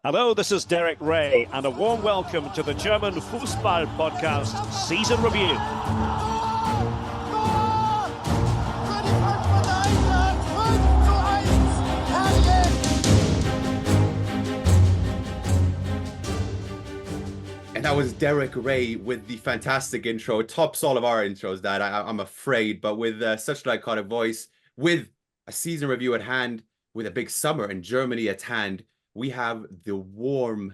Hello, this is Derek Rae, and a warm welcome to the German Fussball Podcast Season Review. And that was Derek Rae with the fantastic intro. Tops all of our intros, Dad, I'm afraid. But with such an iconic voice, with a season review at hand, with a big summer in Germany at hand, we have the warm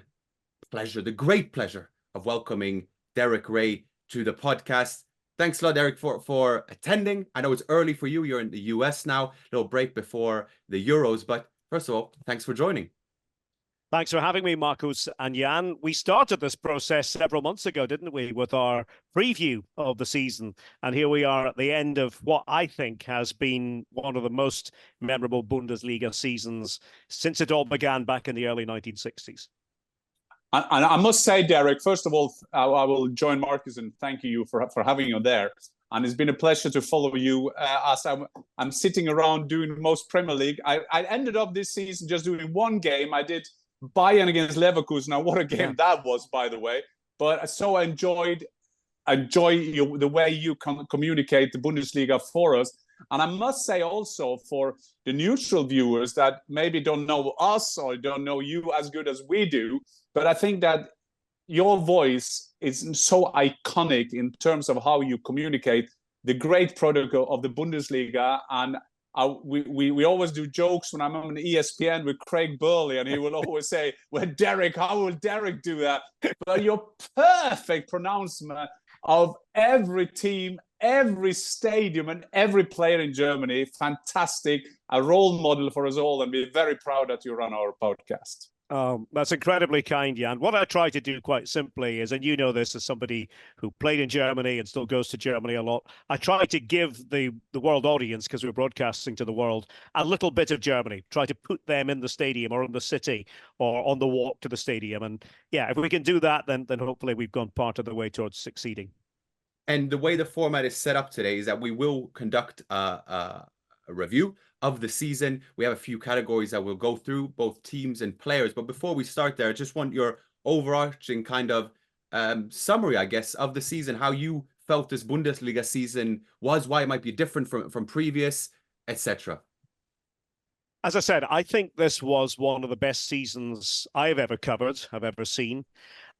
pleasure, the great pleasure of welcoming Derek Rae to the podcast. Thanks a lot, Derek, for attending. I know it's early for you. You're in the US now, a little break before the Euros. But first of all, thanks for joining. Thanks for having me, Marcus and Jan. We started this process several months ago, didn't we, with our preview of the season. And here we are at the end of what I think has been one of the most memorable Bundesliga seasons since it all began back in the early 1960s. And I must say, Derek, first of all, I will join Marcus and thank you for having you there. And it's been a pleasure to follow you as I'm sitting around doing most Premier League. I ended up this season just doing one game. I did Bayern against Leverkusen. Now, what a game that was, by the way. But so I enjoy the way you communicate the Bundesliga for us. And I must say also for the neutral viewers that maybe don't know us or don't know you as good as we do, but I think that your voice is so iconic in terms of how you communicate the great protocol of the Bundesliga. And we always do jokes when I'm on ESPN with Craig Burley, and he will always say, well, Derek, how will Derek do that? But your perfect pronouncement of every team, every stadium, and every player in Germany, fantastic, a role model for us all, and we're very proud that you run our podcast. That's incredibly kind, Jan. What I try to do quite simply is, and you know this as somebody who played in Germany and still goes to Germany a lot, I try to give the world audience, because we're broadcasting to the world, a little bit of Germany, try to put them in the stadium or in the city or on the walk to the stadium. And yeah, if we can do that, then hopefully we've gone part of the way towards succeeding. And the way the format is set up today is that we will conduct a review of the season. We have a few categories that we'll go through, both teams and players. But before we start there, I just want your overarching kind of summary, I guess, of the season, how you felt this Bundesliga season was, why it might be different from previous, etc. As I said, I think this was one of the best seasons I've ever covered, I've ever seen.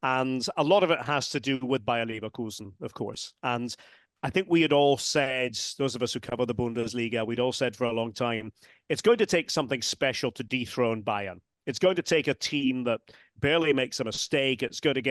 And a lot of it has to do with Bayer Leverkusen, of course. And I think we had all said, those of us who cover the Bundesliga, we'd all said for a long time, it's going to take something special to dethrone Bayern. It's going to take a team that barely makes a mistake. It's going to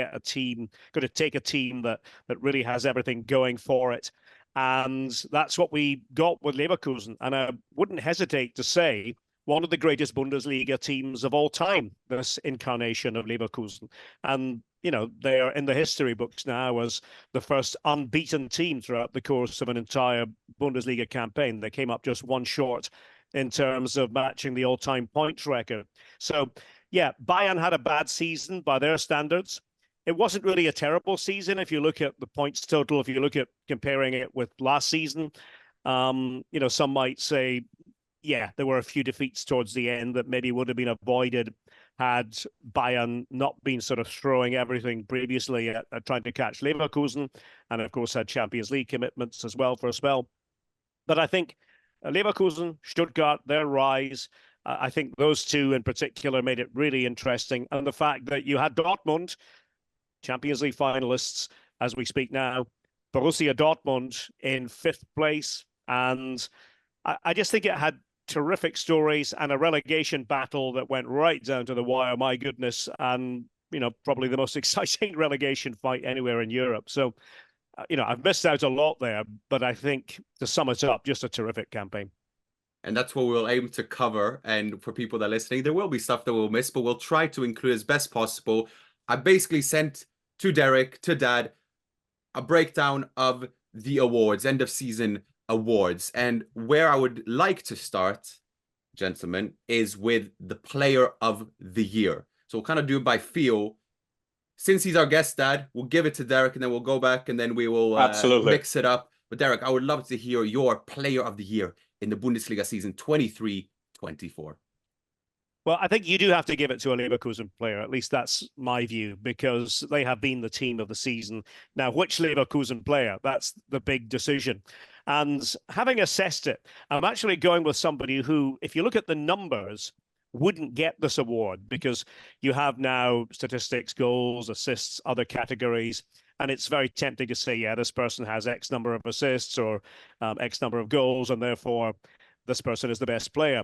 take a team that really has everything going for it. And that's what we got with Leverkusen. And I wouldn't hesitate to say one of the greatest Bundesliga teams of all time, this incarnation of Leverkusen. And you know, they're in the history books now as the first unbeaten team throughout the course of an entire Bundesliga campaign. They came up just one short in terms of matching the all-time points record. So, yeah, Bayern had a bad season by their standards. It wasn't really a terrible season if you look at the points total, if you look at comparing it with last season. You know, some might say, yeah, there were a few defeats towards the end that maybe would have been avoided had Bayern not been sort of throwing everything previously at trying to catch Leverkusen, and of course had Champions League commitments as well for a spell. But I think Leverkusen, Stuttgart, their rise, I think those two in particular made it really interesting. And the fact that you had Dortmund, Champions League finalists, as we speak now, Borussia Dortmund in 5th place. And I just think it had terrific stories and a relegation battle that went right down to the wire, my goodness, and you know, probably the most exciting relegation fight anywhere in Europe. So you know, I've missed out a lot there, but I think to sum it up, just a terrific campaign. And that's what we'll aim to cover. And for people that are listening, there will be stuff that we'll miss, but we'll try to include as best possible. I basically sent to Derek, to Dad, a breakdown of the awards, end of season awards. And where I would like to start, gentlemen, is with the player of the year. So we'll kind of do it by feel. Since he's our guest, Dad, we'll give it to Derek and then we'll go back and then we will mix it up. But Derek, I would love to hear your player of the year in the Bundesliga season 23-24. Well, I think you do have to give it to a Leverkusen player. At least that's my view, because they have been the team of the season. Now, which Leverkusen player? That's the big decision. And having assessed it, I'm actually going with somebody who, if you look at the numbers, wouldn't get this award, because you have now statistics, goals, assists, other categories. And it's very tempting to say, yeah, this person has X number of assists or X number of goals, and therefore this person is the best player.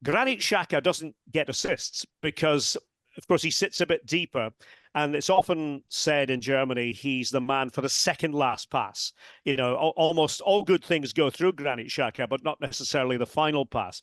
Granit Xhaka doesn't get assists because, of course, he sits a bit deeper. And it's often said in Germany, he's the man for the second last pass. You know, almost all good things go through Granit Xhaka, but not necessarily the final pass.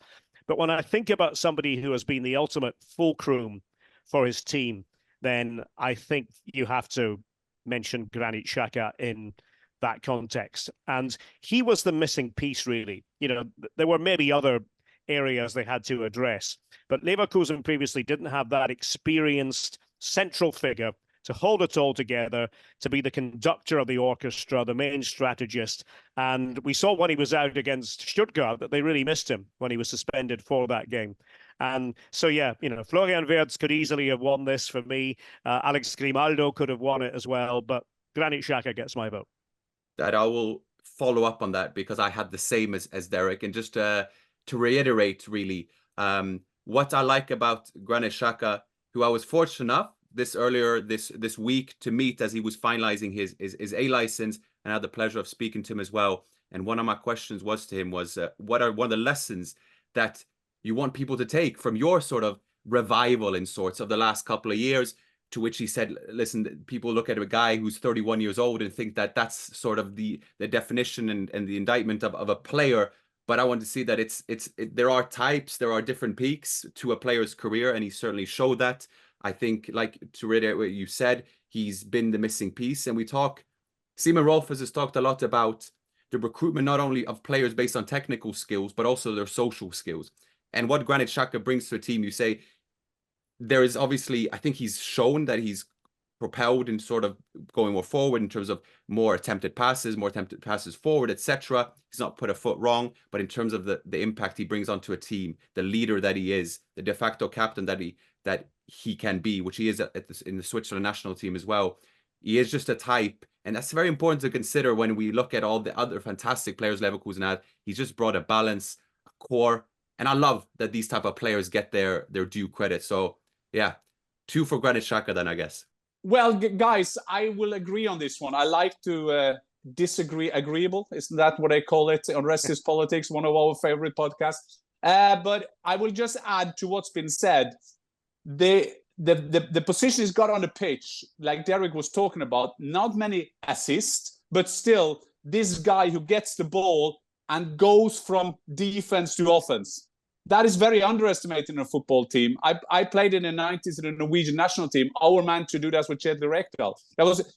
But when I think about somebody who has been the ultimate fulcrum for his team, then I think you have to mention Granit Xhaka in that context. And he was the missing piece, really. You know, there were maybe other areas they had to address, but Leverkusen previously didn't have that experienced central figure to hold it all together, to be the conductor of the orchestra, the main strategist. And we saw when he was out against Stuttgart that they really missed him when he was suspended for that game. And so, yeah, you know, Florian Wirtz could easily have won this for me. Alex Grimaldo could have won it as well, but Granit Xhaka gets my vote. That I will follow up on that, because I had the same as Derek. And just to reiterate, really, what I like about Granit Xhaka, who I was fortunate enough this week to meet as he was finalizing his A license, and I had the pleasure of speaking to him as well. And one of my questions was to him was, what are one of the lessons that you want people to take from your sort of revival in sorts of the last couple of years? To which he said, listen, people look at a guy who's 31 years old and think that that's sort of the definition and the indictment of a player. But I want to see that there are types, there are different peaks to a player's career, and he certainly showed that. I think, like, to reiterate what you said, he's been the missing piece. And Simon Rolfes has talked a lot about the recruitment, not only of players based on technical skills, but also their social skills. And what Granit Xhaka brings to a team, you say, there is obviously, I think he's shown that he's propelled in sort of going more forward in terms of more attempted passes forward, etc. He's not put a foot wrong, but in terms of the impact he brings onto a team, the leader that he is, the de facto captain that he can be, which he is in the Switzerland national team as well. He is just a type, and that's very important to consider when we look at all the other fantastic players Leverkusen had. He's just brought a balance, a core, and I love that these type of players get their due credit. So yeah, 2 for Granit Xhaka then, I guess. Well, guys, I will agree on this one. I like to disagree agreeable. Isn't that what I call it on Rest is Politics, one of our favorite podcasts? But I will just add to what's been said. The position he's got on the pitch, like Derek was talking about, not many assists, but still this guy who gets the ball and goes from defense to offense. That is very underestimated in a football team. I played in the 90s in the Norwegian national team. Our man to do that was Kjetil Rekdal.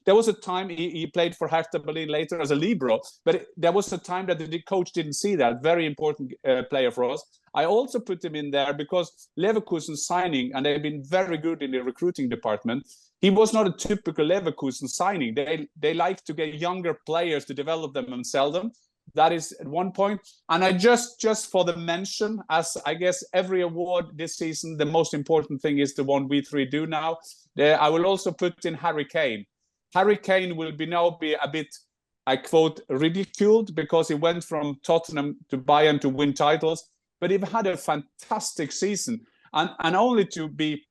There was a time he played for Hertha Berlin later as a libero, but there was a time that the coach didn't see that. Very important player for us. I also put him in there because Leverkusen signing, and they've been very good in the recruiting department. He was not a typical Leverkusen signing. They like to get younger players to develop them and sell them. That is at one point. And I just for the mention, as I guess every award this season, the most important thing is the one we three do now. I will also put in Harry Kane. Harry Kane will now be a bit, I quote, ridiculed because he went from Tottenham to Bayern to win titles, but he had a fantastic season. And only to be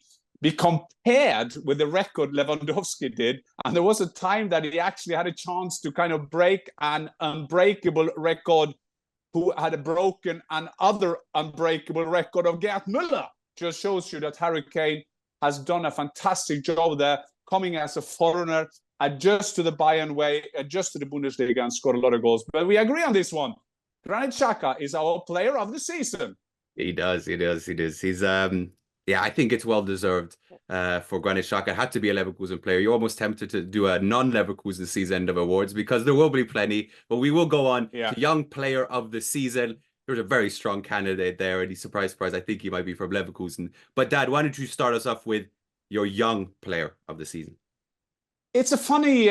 compared with the record Lewandowski did. And there was a time that he actually had a chance to kind of break an unbreakable record who had broken another unbreakable record of Gerd Müller. Just shows you that Harry Kane has done a fantastic job there, coming as a foreigner, adjust to the Bayern way, adjust to the Bundesliga, and scored a lot of goals. But we agree on this one. Granit Xhaka is our player of the season. He does. He's yeah, I think it's well deserved for Granit Xhaka. It had to be a Leverkusen player. You're almost tempted to do a non-Leverkusen season end of awards because there will be plenty. But we will go on to Young Player of the Season. There's a very strong candidate there, and he's surprise. I think he might be from Leverkusen. But Dad, why don't you start us off with your Young Player of the Season? It's a funny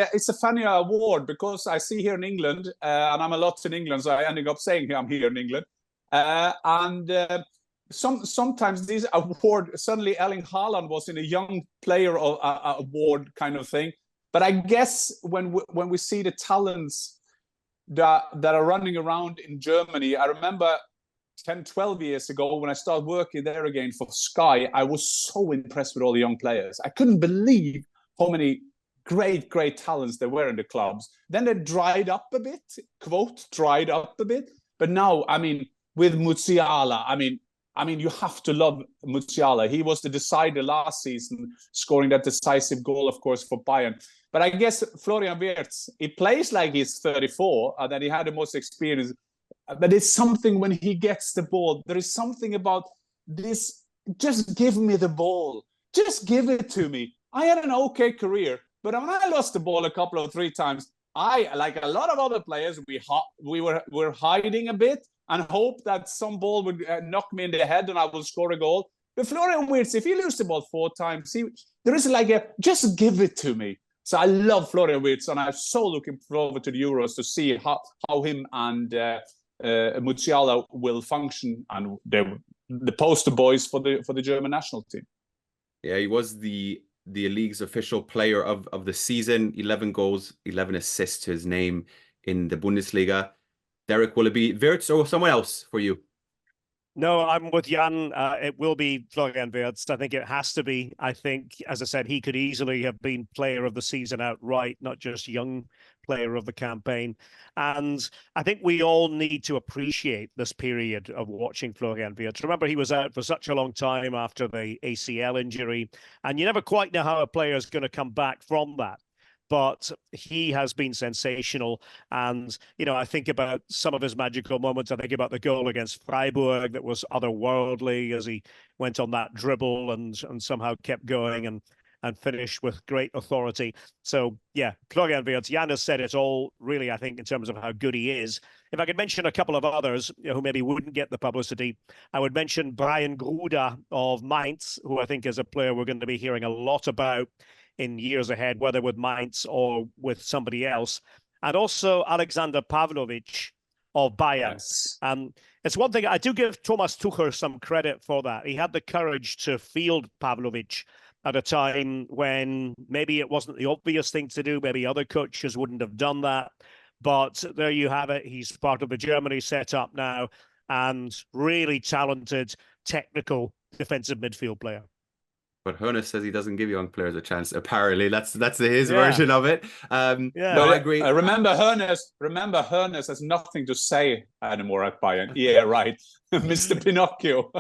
award because I see here in England, and I'm a lot in England, so I ended up saying I'm here in England, and. sometimes these award, suddenly Erling Haaland was in a young player award kind of thing. But I guess when we see the talents that are running around in Germany, I remember 10, 12 years ago when I started working there again for Sky, I was so impressed with all the young players. I couldn't believe how many great talents there were in the clubs. Then they dried up a bit, quote, dried up a bit. But now, I mean, with Musiala, I mean, you have to love Musiala. He was the decider last season, scoring that decisive goal, of course, for Bayern. But I guess Florian Wirtz, he plays like he's 34, and then he had the most experience. But it's something when he gets the ball. There is something about this. Just give me the ball. Just give it to me. I had an okay career, but when I lost the ball a couple of 3 times, I, like a lot of other players, we were hiding a bit and hope that some ball would knock me in the head and I will score a goal. But Florian Wirtz, if he loses the ball 4 times, there is like just give it to me. So I love Florian Wirtz, and I'm so looking forward to the Euros to see how him and Musiala will function, and the poster boys for the German national team. Yeah, he was the league's official player of the season. 11 goals, 11 assists to his name in the Bundesliga. Derek, will it be Wirtz or someone else for you? No, I'm with Jan. It will be Florian Wirtz. I think it has to be. I think, as I said, he could easily have been player of the season outright, not just young player of the campaign. And I think we all need to appreciate this period of watching Florian Wirtz. Remember, he was out for such a long time after the ACL injury, and you never quite know how a player is going to come back from that. But he has been sensational. And, I think about some of his magical moments. I think about the goal against Freiburg that was otherworldly as he went on that dribble and somehow kept going and finished with great authority. So, yeah, Florian Wirtz, Jan has said it all, really, I think, in terms of how good he is. If I could mention a couple of others who maybe wouldn't get the publicity, I would mention Brian Gruda of Mainz, who I think is a player we're going to be hearing a lot about in years ahead, whether with Mainz or with somebody else. And also Alexander Pavlovic of Bayern. Yes. It's one thing, I do give Thomas Tuchel some credit for that. He had the courage to field Pavlovic at a time when maybe it wasn't the obvious thing to do. Maybe other coaches wouldn't have done that. But there you have it. He's part of the Germany setup now, and really talented, technical defensive midfield player. But Hoeneß says he doesn't give young players a chance. Apparently, that's his version of it. No, I agree. Remember Hoeneß has nothing to say anymore at Bayern. Yeah, right, Mr. Pinocchio.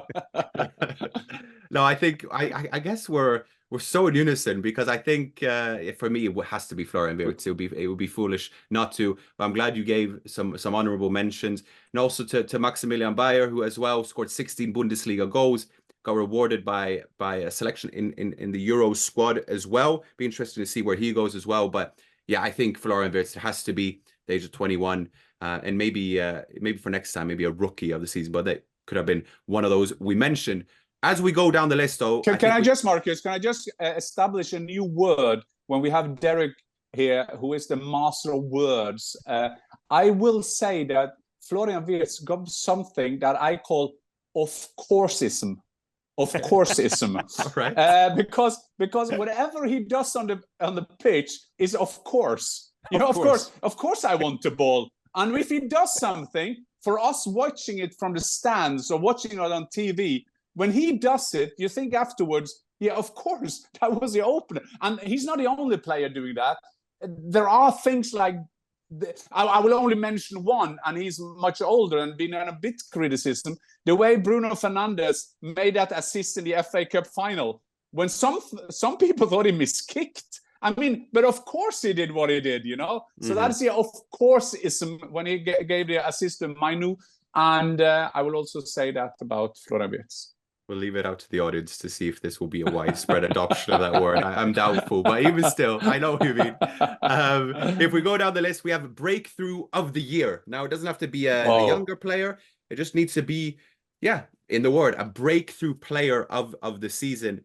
No, I think I guess we're so in unison, because I think for me it has to be Florian Wirtz. It would be foolish not to. But I'm glad you gave some honourable mentions, and also to Maximilian Bayer, who as well scored 16 Bundesliga goals. Got rewarded by a selection in the Euro squad as well. Be interesting to see where he goes as well. But yeah, I think Florian Wirtz has to be the age of 21, and maybe for next time, maybe a rookie of the season. But that could have been one of those we mentioned. As we go down the list, though, Marcus, establish a new word when we have Derek here, who is the master of words? I will say that Florian Wirtz got something that I call of courseism. Of courseism, right? Because whatever he does on the pitch is of course. Of course, I want the ball. And if he does something, for us watching it from the stands or watching it on TV, when he does it, you think afterwards, yeah, of course, that was the opener. And he's not the only player doing that. There are things like, I will only mention one, and he's much older and been on a bit criticism. The way Bruno Fernandes made that assist in the FA Cup final, when some people thought he miskicked. I mean, but of course he did what he did, So that's the of course-ism when he gave the assist to Mainu. And I will also say that about Florian Wirtz. We'll leave it out to the audience to see if this will be a widespread adoption of that word. I'm doubtful, but even still, I know what you mean. If we go down the list, we have a breakthrough of the year. Now, it doesn't have to be a younger player. It just needs to be, in the word, a breakthrough player of the season.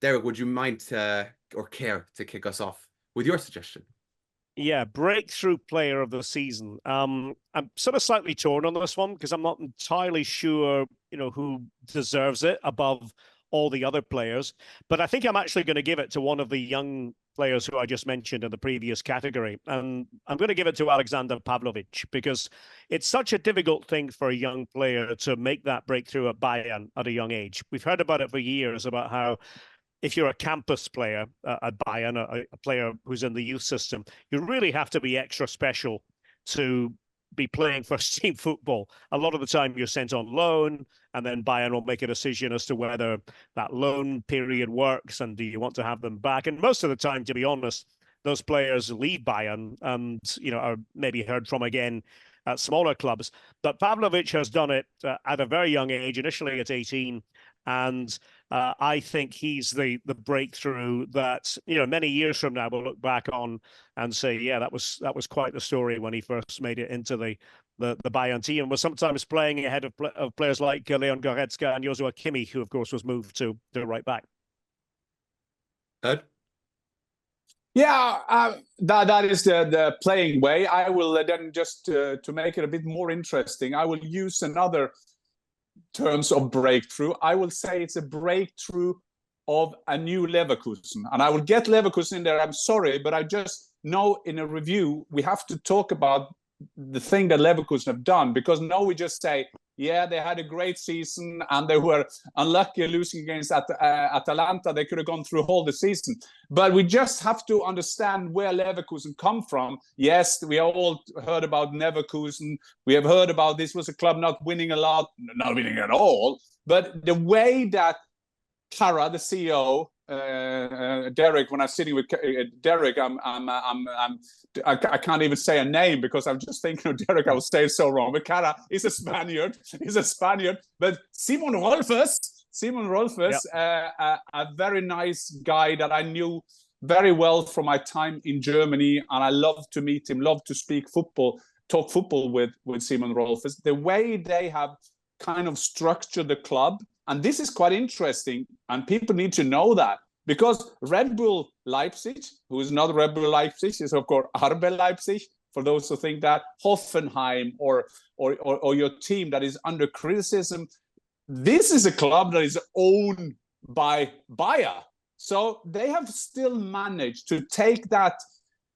Derek, would you mind or care to kick us off with your suggestion? Yeah, breakthrough player of the season. I'm sort of slightly torn on this one because I'm not entirely sure who deserves it above all the other players. But I think I'm actually going to give it to one of the young players who I just mentioned in the previous category. And I'm going to give it to Alexander Pavlovic, because it's such a difficult thing for a young player to make that breakthrough at Bayern at a young age. We've heard about it for years, about how if you're a campus player at Bayern, a player who's in the youth system, you really have to be extra special to be playing first team football. A lot of the time you're sent on loan, and then Bayern will make a decision as to whether that loan period works and do you want to have them back. And most of the time, to be honest, those players leave Bayern and, are maybe heard from again at smaller clubs. But Pavlovic has done it at a very young age, initially at 18. And I think he's the breakthrough that, many years from now we'll look back on and say, yeah, that was quite the story when he first made it into the Bayern team, and was sometimes playing ahead of players like Leon Goretzka and Joshua Kimmich, who of course was moved to right back. Ed? Yeah, that is the playing way. I will then just to make it a bit more interesting, I will use another terms of breakthrough. I will say it's a breakthrough of a new Leverkusen, and I will get Leverkusen in there. I'm sorry, but I just know in a review we have to talk about the thing that Leverkusen have done, because now we just say, yeah, they had a great season and they were unlucky losing against Atalanta. They could have gone through all the season. But we just have to understand where Leverkusen come from. Yes, we all heard about Leverkusen. We have heard about this was a club not winning a lot, not winning at all. But the way that Kara, the CEO, Derek, when I'm sitting with Derek, I can't even say a name because I'm just thinking of Derek. I will say it so wrong. But Kara is a Spaniard. He's a Spaniard. But Simon Rolfes, a very nice guy that I knew very well from my time in Germany, and I love to meet him. Love to talk football with Simon Rolfes. The way they have kind of structured the club. And this is quite interesting, and people need to know that, because Red Bull Leipzig, who is not Red Bull Leipzig, is of course RB Leipzig, for those who think that, Hoffenheim or your team that is under criticism. This is a club that is owned by Bayer. So they have still managed to take that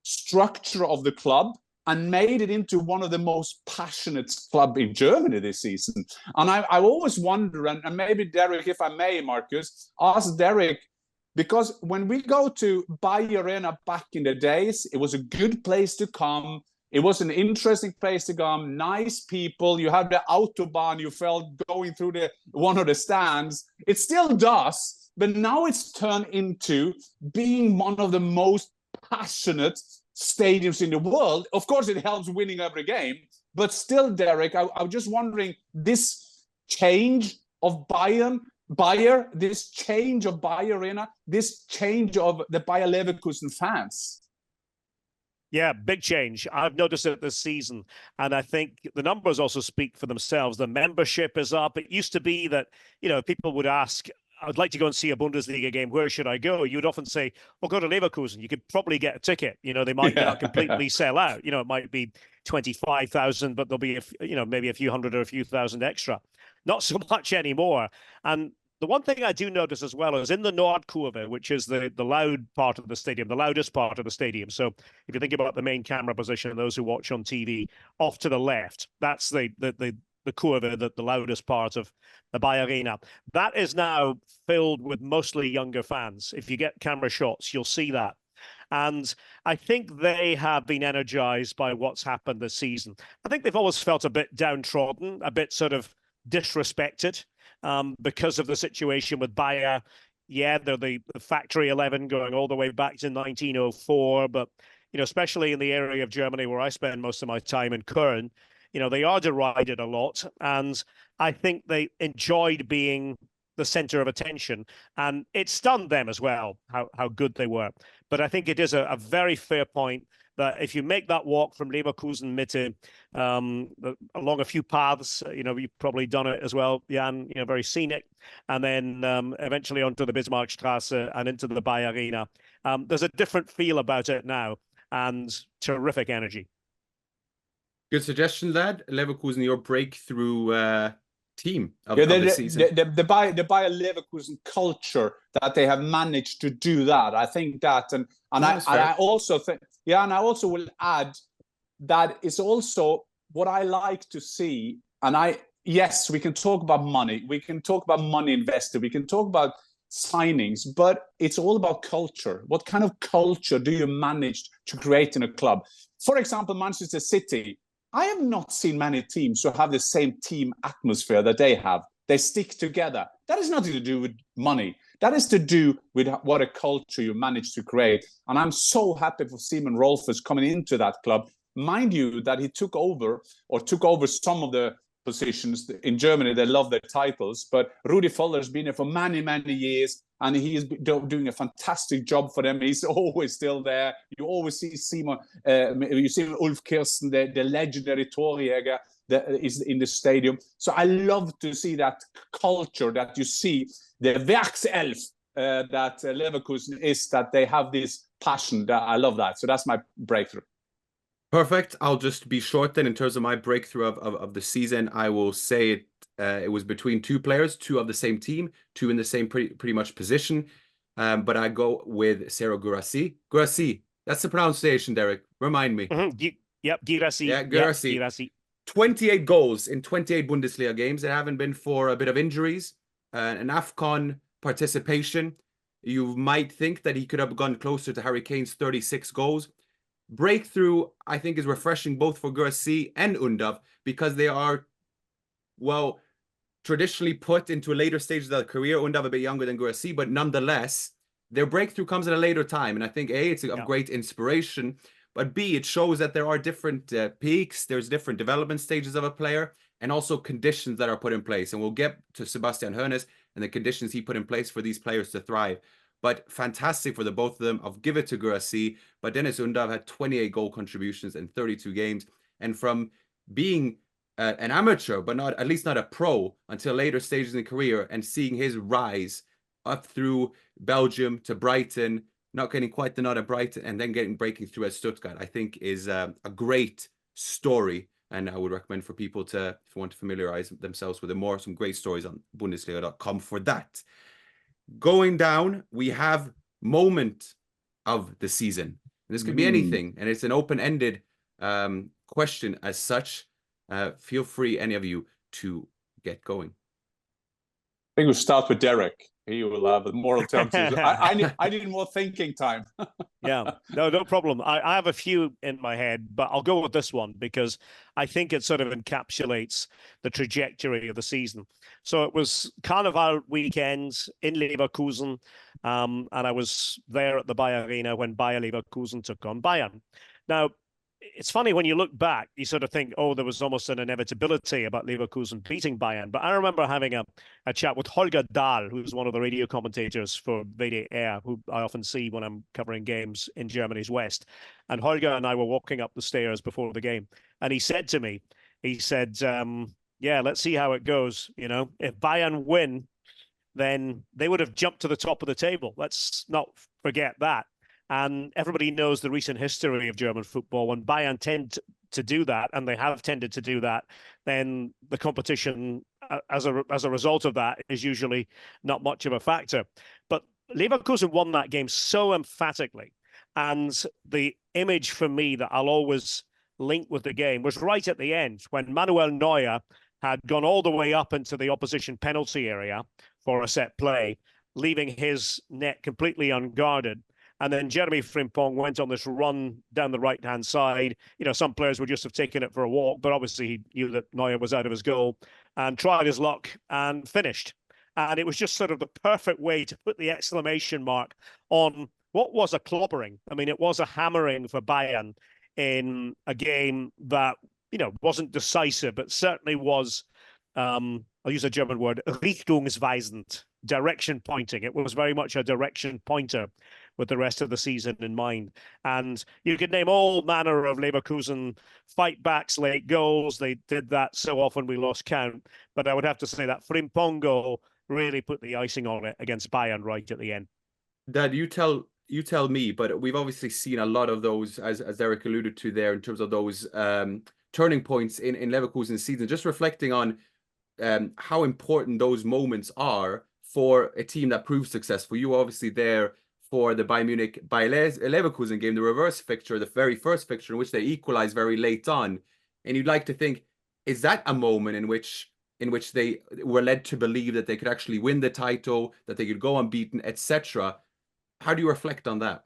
structure of the club and made it into one of the most passionate clubs in Germany this season. And I always wonder, and maybe Derek, if I may, Marcus, ask Derek, because when we go to Bayer Arena back in the days, it was a good place to come. It was an interesting place to come, nice people. You have the Autobahn, you felt going through one of the stands. It still does, but now it's turned into being one of the most passionate stadiums in the world. Of course, it helps winning every game, but still, Derek, I was just wondering, this change of Bayer, this change of Bayer Arena, this change of the Bayer Leverkusen fans. Yeah, big change. I've noticed it this season, and I think the numbers also speak for themselves. The membership is up. It used to be that, people would ask, I'd like to go and see a Bundesliga game. Where should I go? You'd often say, well, go to Leverkusen. You could probably get a ticket. They might not completely sell out. It might be 25,000, but there'll be, maybe a few hundred or a few thousand extra. Not so much anymore. And the one thing I do notice as well is in the Nordkurve, which is the loud part of the stadium, the loudest part of the stadium. So if you think about the main camera position, those who watch on TV, off to the left, that's the Kurve, the loudest part of the Bayer Arena. That is now filled with mostly younger fans. If you get camera shots, you'll see that. And I think they have been energized by what's happened this season. I think they've always felt a bit downtrodden, a bit sort of disrespected because of the situation with Bayer. Yeah, they're the factory 11 going all the way back to 1904. But, especially in the area of Germany where I spend most of my time in Köln, they are derided a lot, and I think they enjoyed being the center of attention, and it stunned them as well how good they were. But I think it is a very fair point that if you make that walk from Leverkusen Mitte along a few paths, you've probably done it as well, Jan, very scenic, and then eventually onto the Bismarckstraße and into the Bayer Arena. There's a different feel about it now, and terrific energy. Good suggestion, lad. Leverkusen, your breakthrough team of the season. The Bayer Leverkusen culture that they have managed to do that. I think that, and I also think, and I also will add that it's also what I like to see. And yes, we can talk about money, we can talk about money invested, we can talk about signings, but it's all about culture. What kind of culture do you manage to create in a club? For example, Manchester City. I have not seen many teams who have the same team atmosphere that they have. They stick together. That has nothing to do with money. That is to do with what a culture you manage to create. And I'm so happy for Simon Rolfes coming into that club. Mind you, that he took over some of the positions. In Germany, they love their titles, but Rudi Völler has been there for many, many years, and he is doing a fantastic job for them. He's always still there. You always see Simon, you see Ulf Kirsten, the legendary Torjäger, that is in the stadium. So I love to see that culture, that you see the Werkself that Leverkusen is, that they have this passion. That I love that. So that's my breakthrough. Perfect. I'll just be short then in terms of my breakthrough of the season. I will say it was between two players, two of the same team, two in the same pretty much position. But I go with Serhou Guirassy. Guirassy, that's the pronunciation, Derek. Remind me. Yep, Guirassy. Yeah, Guirassy. Yep, Guirassy. 28 goals in 28 Bundesliga games. It haven't been for a bit of injuries, an AFCON participation. You might think that he could have gone closer to Harry Kane's 36 goals. Breakthrough, I think, is refreshing both for Guirassy and Undav, because they are, well, traditionally put into a later stage of their career. Undav a bit younger than Guirassy, but nonetheless, their breakthrough comes at a later time. And I think, A, it's of great inspiration, but B, it shows that there are different peaks, there's different development stages of a player, and also conditions that are put in place. And we'll get to Sebastian Hoeneß and the conditions he put in place for these players to thrive. But fantastic for the both of them. I'll give it to Guirassy. But Dennis Undav had 28 goal contributions in 32 games. And from being an amateur, but at least not a pro, until later stages in the career, and seeing his rise up through Belgium to Brighton, not getting quite the nod at Brighton, and then breaking through at Stuttgart, I think is a great story. And I would recommend for people to, if you want to familiarize themselves with it more, some great stories on Bundesliga.com for that. Going down, we have moment of the season. And this could be anything, and it's an open-ended question as such. Feel free, any of you, to get going. I think we'll start with Derek. He will have more alternatives. I need more thinking time. Yeah, no problem. I have a few in my head, but I'll go with this one because I think it sort of encapsulates the trajectory of the season. So it was Carnival weekend in Leverkusen, and I was there at the Bayer Arena when Bayer Leverkusen took on Bayern. Now, it's funny when you look back, you sort of think, oh, there was almost an inevitability about Leverkusen beating Bayern. But I remember having a chat with Holger Dahl, who's one of the radio commentators for WDR, who I often see when I'm covering games in Germany's West. And Holger and I were walking up the stairs before the game. And he said to me, yeah, let's see how it goes. You know, if Bayern win, then they would have jumped to the top of the table. Let's not forget that. And everybody knows the recent history of German football. When Bayern tend to do that, and they have tended to do that, then the competition as a result of that is usually not much of a factor. But Leverkusen won that game so emphatically. And the image for me that I'll always link with the game was right at the end when Manuel Neuer had gone all the way up into the opposition penalty area for a set play, leaving his net completely unguarded. And then Jeremy Frimpong went on this run down the right-hand side. You know, some players would just have taken it for a walk, but obviously he knew that Neuer was out of his goal and tried his luck and finished. And it was just sort of the perfect way to put the exclamation mark on what was a clobbering. I mean, it was a hammering for Bayern in a game that, you know, wasn't decisive, but certainly was, I'll use a German word, richtungsweisend, direction pointing. It was very much a direction pointer with the rest of the season in mind. And you could name all manner of Leverkusen fight backs, late goals. They did that so often we lost count. But I would have to say that Frimpong goal really put the icing on it against Bayern right at the end. Dad, you tell me, but we've obviously seen a lot of those, as Derek alluded to there, in terms of those turning points in Leverkusen's season. Just reflecting on how important those moments are for a team that proves successful. You were obviously there for the Bayern Munich Bayer Leverkusen game, the reverse fixture, the very first fixture in which they equalized very late on. And you'd like to think, is that a moment in which they were led to believe that they could actually win the title, that they could go unbeaten, etc.? How do you reflect on that?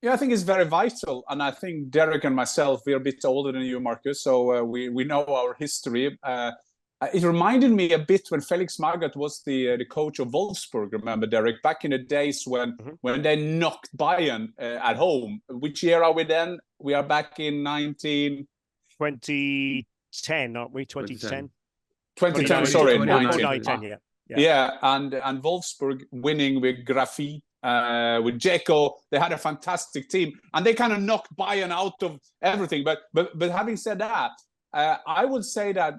Yeah, I think it's very vital. And I think Derek and myself, we're a bit older than you, Marcus, so we know our history. It reminded me a bit when Felix Magath was the coach of Wolfsburg, remember, Derek, back in the days when they knocked Bayern at home. Which year are we then? We are back in 2010, aren't we? 2010. 2010, sorry. 2010, yeah. And Wolfsburg winning with Graffi, with Dzeko. They had a fantastic team. And they kind of knocked Bayern out of everything. But having said that, I would say that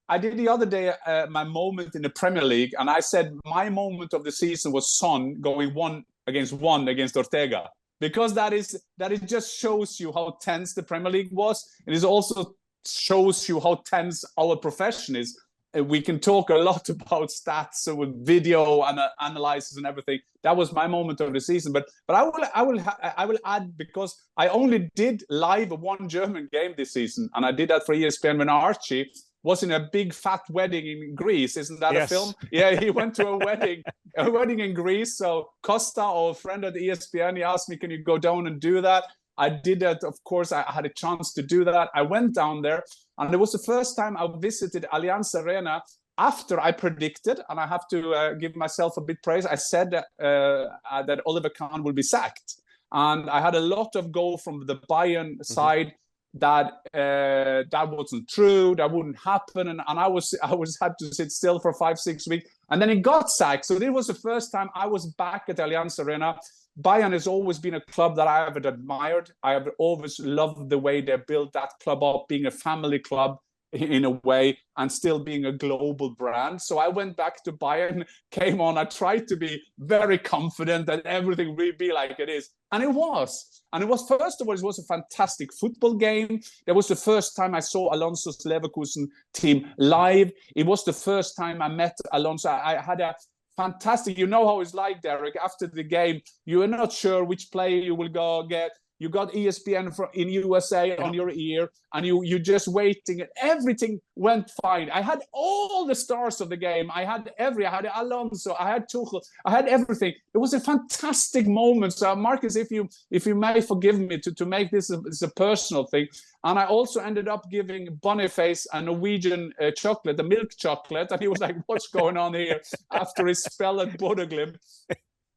I did the other day my moment in the Premier League, and I said my moment of the season was Son going 1 against Ortega, because that it just shows you how tense the Premier League was. It also shows you how tense our profession is. We can talk a lot about stats with video and analysis and everything. That was my moment of the season. But I will add, because I only did live one German game this season, and I did that for ESPN when Archie was in a big fat wedding in Greece. Isn't that a film? Yeah, he went to a wedding in Greece. So Costa, our friend at ESPN, he asked me, "Can you go down and do that?" I did that, of course. I had a chance to do that. I went down there, and it was the first time I visited Allianz Arena after I predicted, and I have to give myself a bit praise. I said that Oliver Kahn will be sacked, and I had a lot of go from the Bayern side that wasn't true, that wouldn't happen, and I was had to sit still for 5-6 weeks, and then he got sacked. So this was the first time I was back at Allianz Arena. Bayern has always been a club that I have admired. I have always loved the way they built that club up, being a family club in a way, and still being a global brand. So I went back to Bayern, came on. I tried to be very confident that everything will be like it is. And it was. And it was, first of all, it was a fantastic football game. It was the first time I saw Alonso's Leverkusen team live. It was the first time I met Alonso. I had a fantastic, you know how it's like, Derek, after the game, you are not sure which player you will go get. You got ESPN in USA on your ear, and you just waiting, and everything went fine. I had all the stars of the game. I had Alonso, I had Tuchel, I had everything. It was a fantastic moment. So Marcus, if you may forgive me to make this a personal thing, and I also ended up giving Boniface a Norwegian chocolate, a milk chocolate, and he was like, "What's going on here?" after his spell at Bodø Glimt.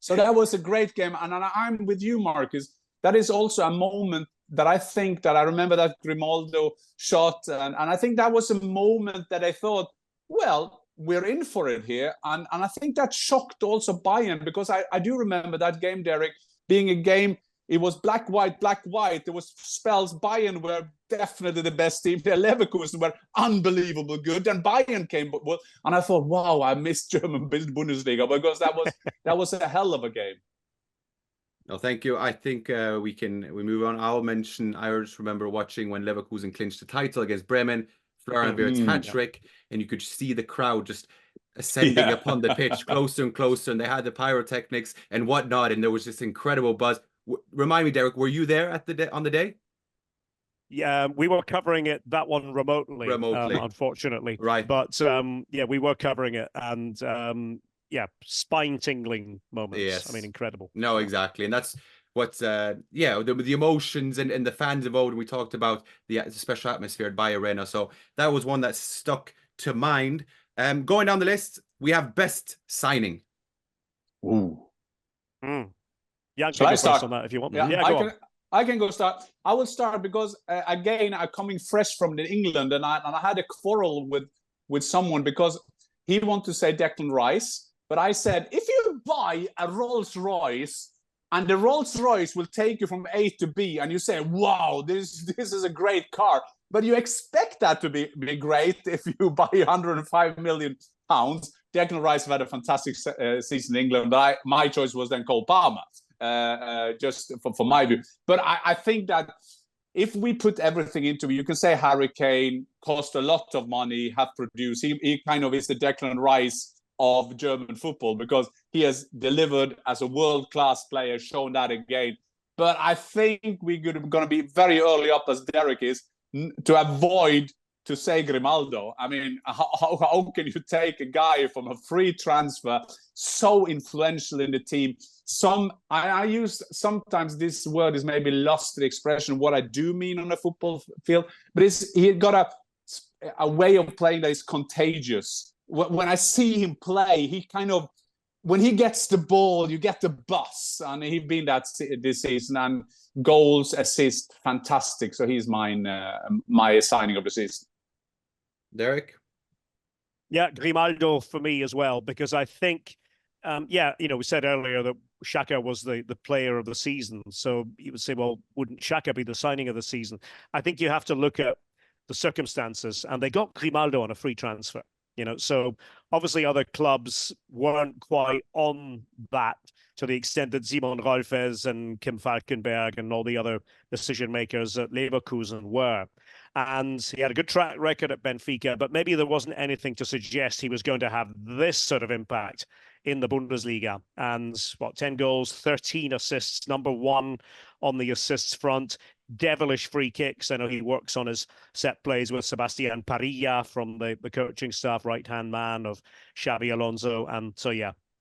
So that was a great game, and I'm with you, Marcus. That is also a moment that I think that I remember that Grimaldo shot. And I think that was a moment that I thought, well, we're in for it here. And I think that shocked also Bayern, because I do remember that game, Derek, being a game, it was black, white. There was spells. Bayern were definitely the best team. The Leverkusen were unbelievable good. And Bayern came, and I thought, wow, I missed German Bundesliga, because that was a hell of a game. No, thank you. I think we move on. I'll mention, I just remember watching when Leverkusen clinched the title against Bremen, Florian Wirtz's hat-trick, and you could see the crowd just ascending upon the pitch closer and closer, and they had the pyrotechnics and whatnot, and there was this incredible buzz. Remind me, Derek, were you there on the day? Yeah, we were covering it, that one remotely. Unfortunately. Right. But we were covering it, and spine-tingling moments. Yes. I mean, incredible. No, exactly. And that's what's, the emotions and the fans involved. And we talked about the special atmosphere at Bayer Arena. So that was one that stuck to mind. Going down the list, we have best signing. Ooh. Yeah, I can start on that if you want. Yeah, I can go start. I will start because, again, I'm coming fresh from England, and I had a quarrel with someone because he wanted to say Declan Rice. But I said, if you buy a Rolls Royce and the Rolls Royce will take you from A to B, and you say, wow, this is a great car, but you expect that to be great if you buy 105 million pounds. Declan Rice had a fantastic season in England, but my choice was then Cole Palmer, just for my view. But I think that if we put everything into it, you can say Harry Kane cost a lot of money, have produced. He kind of is the Declan Rice of German football because he has delivered as a world-class player, shown that again. But I think we're going to be very early up, as Derek is, to avoid to say Grimaldo. I mean, how can you take a guy from a free transfer, so influential in the team? I use sometimes this word is maybe lost the expression what I do mean on a football field, but he got a way of playing that is contagious. When I see him play, he kind of, when he gets the ball, you get the bus, and he's been that this season, and goals, assists, fantastic. So he's my signing of the season. Derek? Yeah, Grimaldo for me as well, because I think, we said earlier that Xhaka was the player of the season. So you would say, well, wouldn't Xhaka be the signing of the season? I think you have to look at the circumstances, and they got Grimaldo on a free transfer. So obviously other clubs weren't quite on that to the extent that Simon Rolfes and Kim Falkenberg and all the other decision makers at Leverkusen were. And he had a good track record at Benfica, but maybe there wasn't anything to suggest he was going to have this sort of impact in the Bundesliga. And 10 goals, 13 assists, number one on the assists front. Devilish free kicks. I know he works on his set plays with Sebastian Parilla from the coaching staff, right-hand man of Xabi Alonso. And so,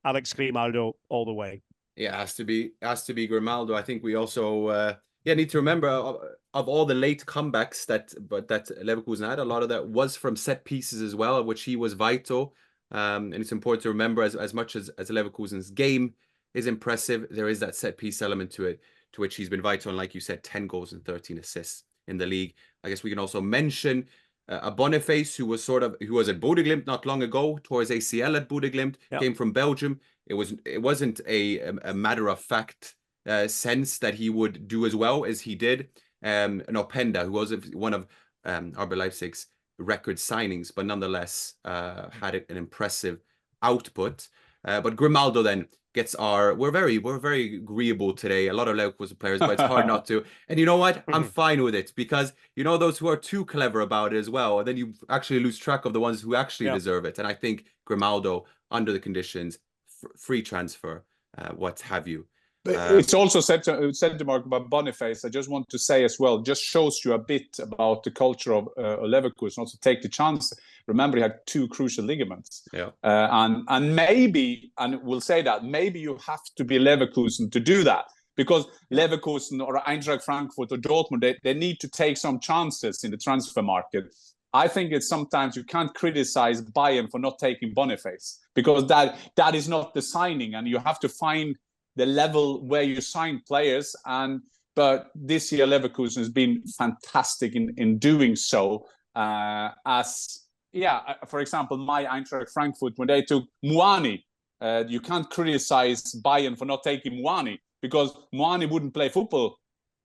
Alex Grimaldo all the way. Yeah, has to be Grimaldo. I think we also need to remember of all the late comebacks that Leverkusen had, a lot of that was from set pieces as well, of which he was vital. And it's important to remember as much as Leverkusen's game is impressive, there is that set piece element to it, to which he's been vital. And like you said, 10 goals and 13 assists in the league. I guess we can also mention a Boniface, who was at Bodø/Glimt not long ago, tore his ACL at Bodø/Glimt, came from Belgium. It wasn't a matter of fact sense that he would do as well as he did. And Openda, who was one of RB Leipzig's record signings, but nonetheless had an impressive output. But Grimaldo then gets we're very agreeable today. A lot of Leverkusen players, but it's hard not to. And you know what? I'm fine with it, because those who are too clever about it as well, and then you actually lose track of the ones who actually deserve it. And I think Grimaldo, under the conditions, free transfer, what have you. It's also said to Mark about Boniface. I just want to say as well, just shows you a bit about the culture of Leverkusen. Also take the chance. Remember, he had 2 crucial ligaments. Yeah. And maybe, and we'll say that, maybe you have to be Leverkusen to do that. Because Leverkusen or Eintracht Frankfurt or Dortmund, they need to take some chances in the transfer market. I think it's sometimes you can't criticize Bayern for not taking Boniface, because that is not the signing, and you have to find the level where you sign players. But this year Leverkusen has been fantastic in doing so. For example, my Eintracht Frankfurt, when they took Muani, you can't criticize Bayern for not taking Muani, because Muani wouldn't play football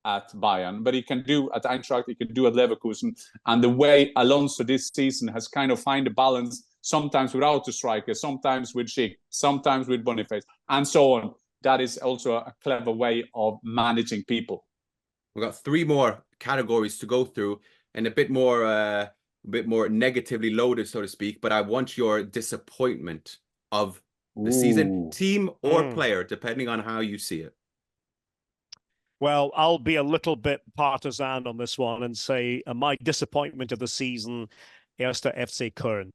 at Bayern, but he can do at Eintracht, he can do at Leverkusen. And the way Alonso this season has kind of find a balance, sometimes without the striker, sometimes with Schick, sometimes with Boniface, and so on. That is also a clever way of managing people. We've got 3 more categories to go through, and a bit more negatively loaded, so to speak. But I want your disappointment of the season, team or player, depending on how you see it. Well, I'll be a little bit partisan on this one and say my disappointment of the season, Erster FC Köln.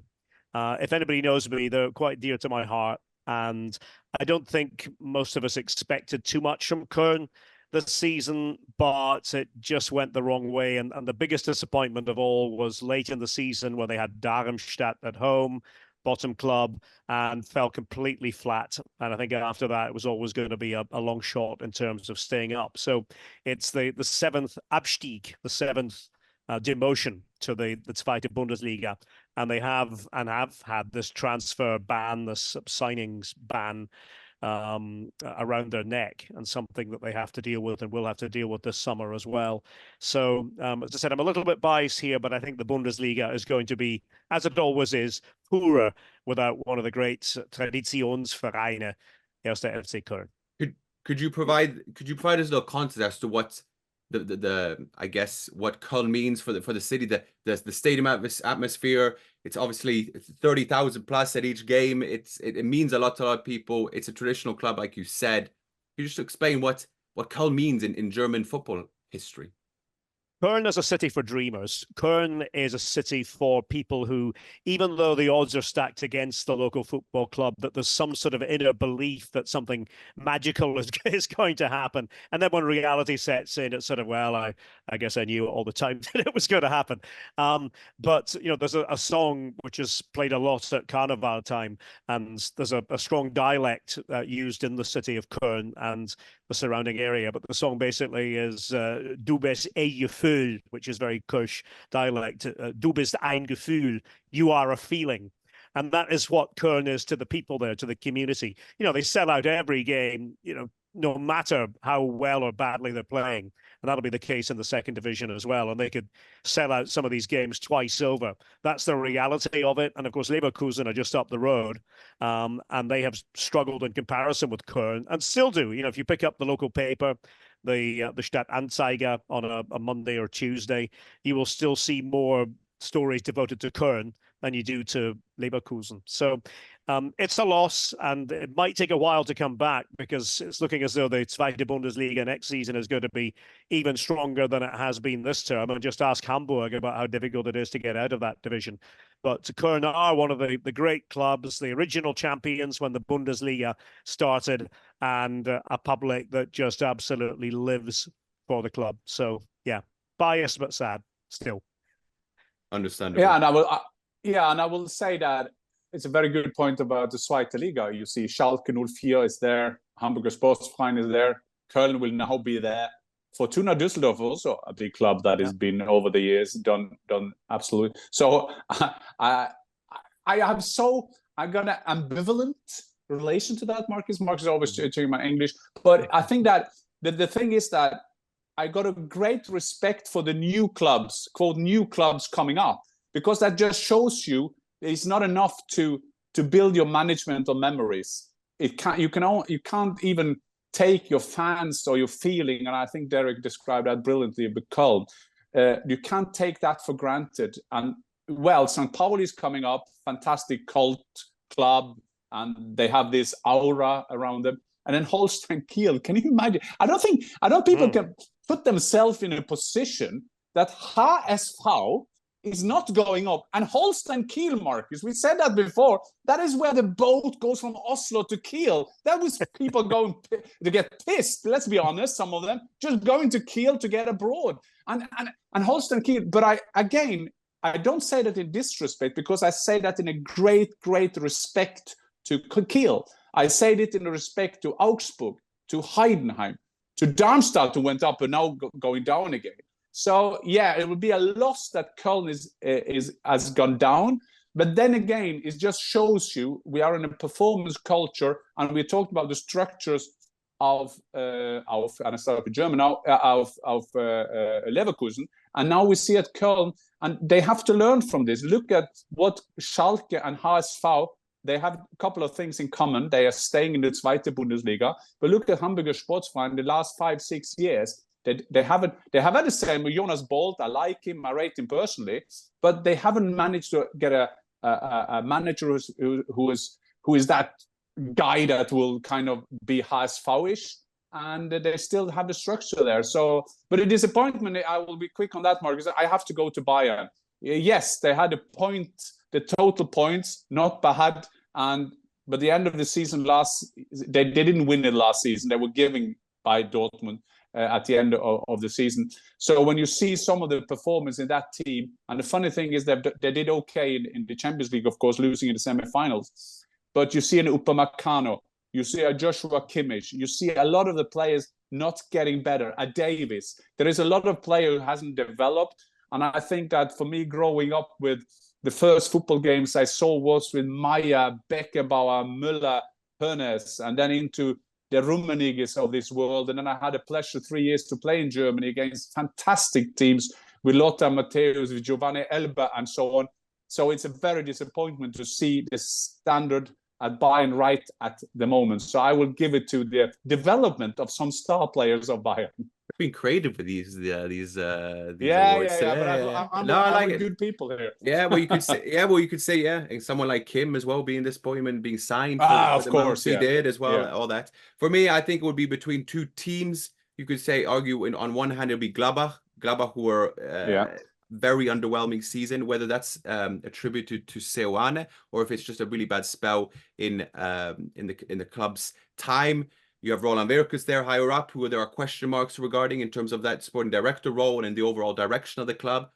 If anybody knows me, they're quite dear to my heart. And I don't think most of us expected too much from Köln this season, but it just went the wrong way. And the biggest disappointment of all was late in the season when they had Darmstadt at home, bottom club, and fell completely flat. And I think after that, it was always going to be a long shot in terms of staying up. So it's the 7th Abstieg, the 7th demotion to the Zweite Bundesliga. And they have had this transfer ban, this signings ban around their neck, and something that they have to deal with and will have to deal with this summer as well. So, as I said, I'm a little bit biased here, but I think the Bundesliga is going to be, as it always is, poorer without one of the great Traditionsvereine, Erster FC Köln. Could you provide us a little context as to what the I guess what Köln means for the city, the stadium atmosphere. It's obviously 30,000 plus at each game. It means a lot to a lot of people. It's a traditional club, like you said. Can you just explain what Köln means in German football history? Köln is a city for dreamers. Köln is a city for people who, even though the odds are stacked against the local football club, that there's some sort of inner belief that something magical is going to happen. And then when reality sets in, it's sort of, well, I guess I knew all the time that it was going to happen. But, there's a song which is played a lot at Carnival time, and there's a strong dialect used in the city of Köln and the surrounding area. But the song basically is Du bist ein Gefühl, which is very Kush dialect. Du bist ein Gefühl, you are a feeling. And that is what Köln is to the people there, to the community. They sell out every game, no matter how well or badly they're playing. And that'll be the case in the second division as well. And they could sell out some of these games twice over. That's the reality of it. And of course, Leverkusen are just up the road. And they have struggled in comparison with Köln and still do. If you pick up the local paper, the Stadt Anzeiger on a Monday or Tuesday, you will still see more stories devoted to Köln than you do to Leverkusen. So it's a loss, and it might take a while to come back because it's looking as though the Zweite Bundesliga next season is going to be even stronger than it has been this term. And just ask Hamburg about how difficult it is to get out of that division. But Köln are one of the great clubs, the original champions when the Bundesliga started, and a public that just absolutely lives for the club. So, yeah, biased but sad still. Understandable. Yeah, and I will say that it's a very good point about the Zweite Liga. You see Schalke 04 is there, Hamburger Sportverein is there, Köln will now be there. Fortuna Düsseldorf also a big club that has been over the years done absolutely. So I got an ambivalent relation to that, Marcus. Marcus is always checking my English, but I think that the thing is that I got a great respect for the new clubs, quote new clubs coming up, because that just shows you it's not enough to build your management on memories. You can't even take your fans or your feeling, and I think Derek described that brilliantly with Köln. You can't take that for granted. And well, St. Pauli is coming up, fantastic cult club, and they have this aura around them. And then Holstein Kiel, can you imagine? I don't people can put themselves in a position that HSV is not going up. And Holstein Kiel, Marcus, we said that before, that is where the boat goes from Oslo to Kiel. That was people going to get pissed, let's be honest, some of them, just going to Kiel to get abroad. And Holstein Kiel, but I don't say that in disrespect, because I say that in a great, great respect to Kiel. I say it in respect to Augsburg, to Heidenheim, to Darmstadt, who went up and now going down again. So yeah, it would be a loss that Köln has gone down. But then again, it just shows you we are in a performance culture, and we talked about the structures of and I start with German now, of Leverkusen, and now we see at Köln, and they have to learn from this. Look at what Schalke and HSV. They have a couple of things in common. They are staying in the Zweite Bundesliga. But look at Hamburger Sportverein in the last 5-6 years. They have had the same with Jonas Bolt. I like him. I rate him personally. But they haven't managed to get a manager who is that guy that will kind of be HSV-ish. And they still have the structure there. So, but a disappointment, I will be quick on that, Marcus. I have to go to Bayern. Yes, they had the total points, not bad. But the end of the season they didn't win it last season. They were giving by Dortmund at the end of the season. So when you see some of the performance in that team, and the funny thing is that they did okay in the Champions League, of course, losing in the semi-finals. But you see an Upamecano, you see a Joshua Kimmich, you see a lot of the players not getting better. A Davis. There is a lot of players who hasn't developed. And I think that for me, growing up with the first football games I saw was with Maya, Beckenbauer, Müller, Hoeneß, and then into the Rummeniges of this world. And then I had a pleasure 3 years to play in Germany against fantastic teams with Lothar Matthäus, with Giovanni Elber, and so on. So it's a very disappointment to see the standard at Bayern right at the moment. So I will give it to the development of some star players of Bayern. being creative with these awards. But I like I'm it. good people here. Yeah, well, you could say, and someone like Kim as well being disappointment, being signed for Of the course, months he did as well, Yeah. all that. For me, I think it would be between two teams. You could argue on one hand, it'd be Gladbach, who were very underwhelming season, whether that's attributed to Seoane or if it's just a really bad spell in the club's time. You have Roland Wirkus there higher up, who there are question marks regarding in terms of that sporting director role and in the overall direction of the club.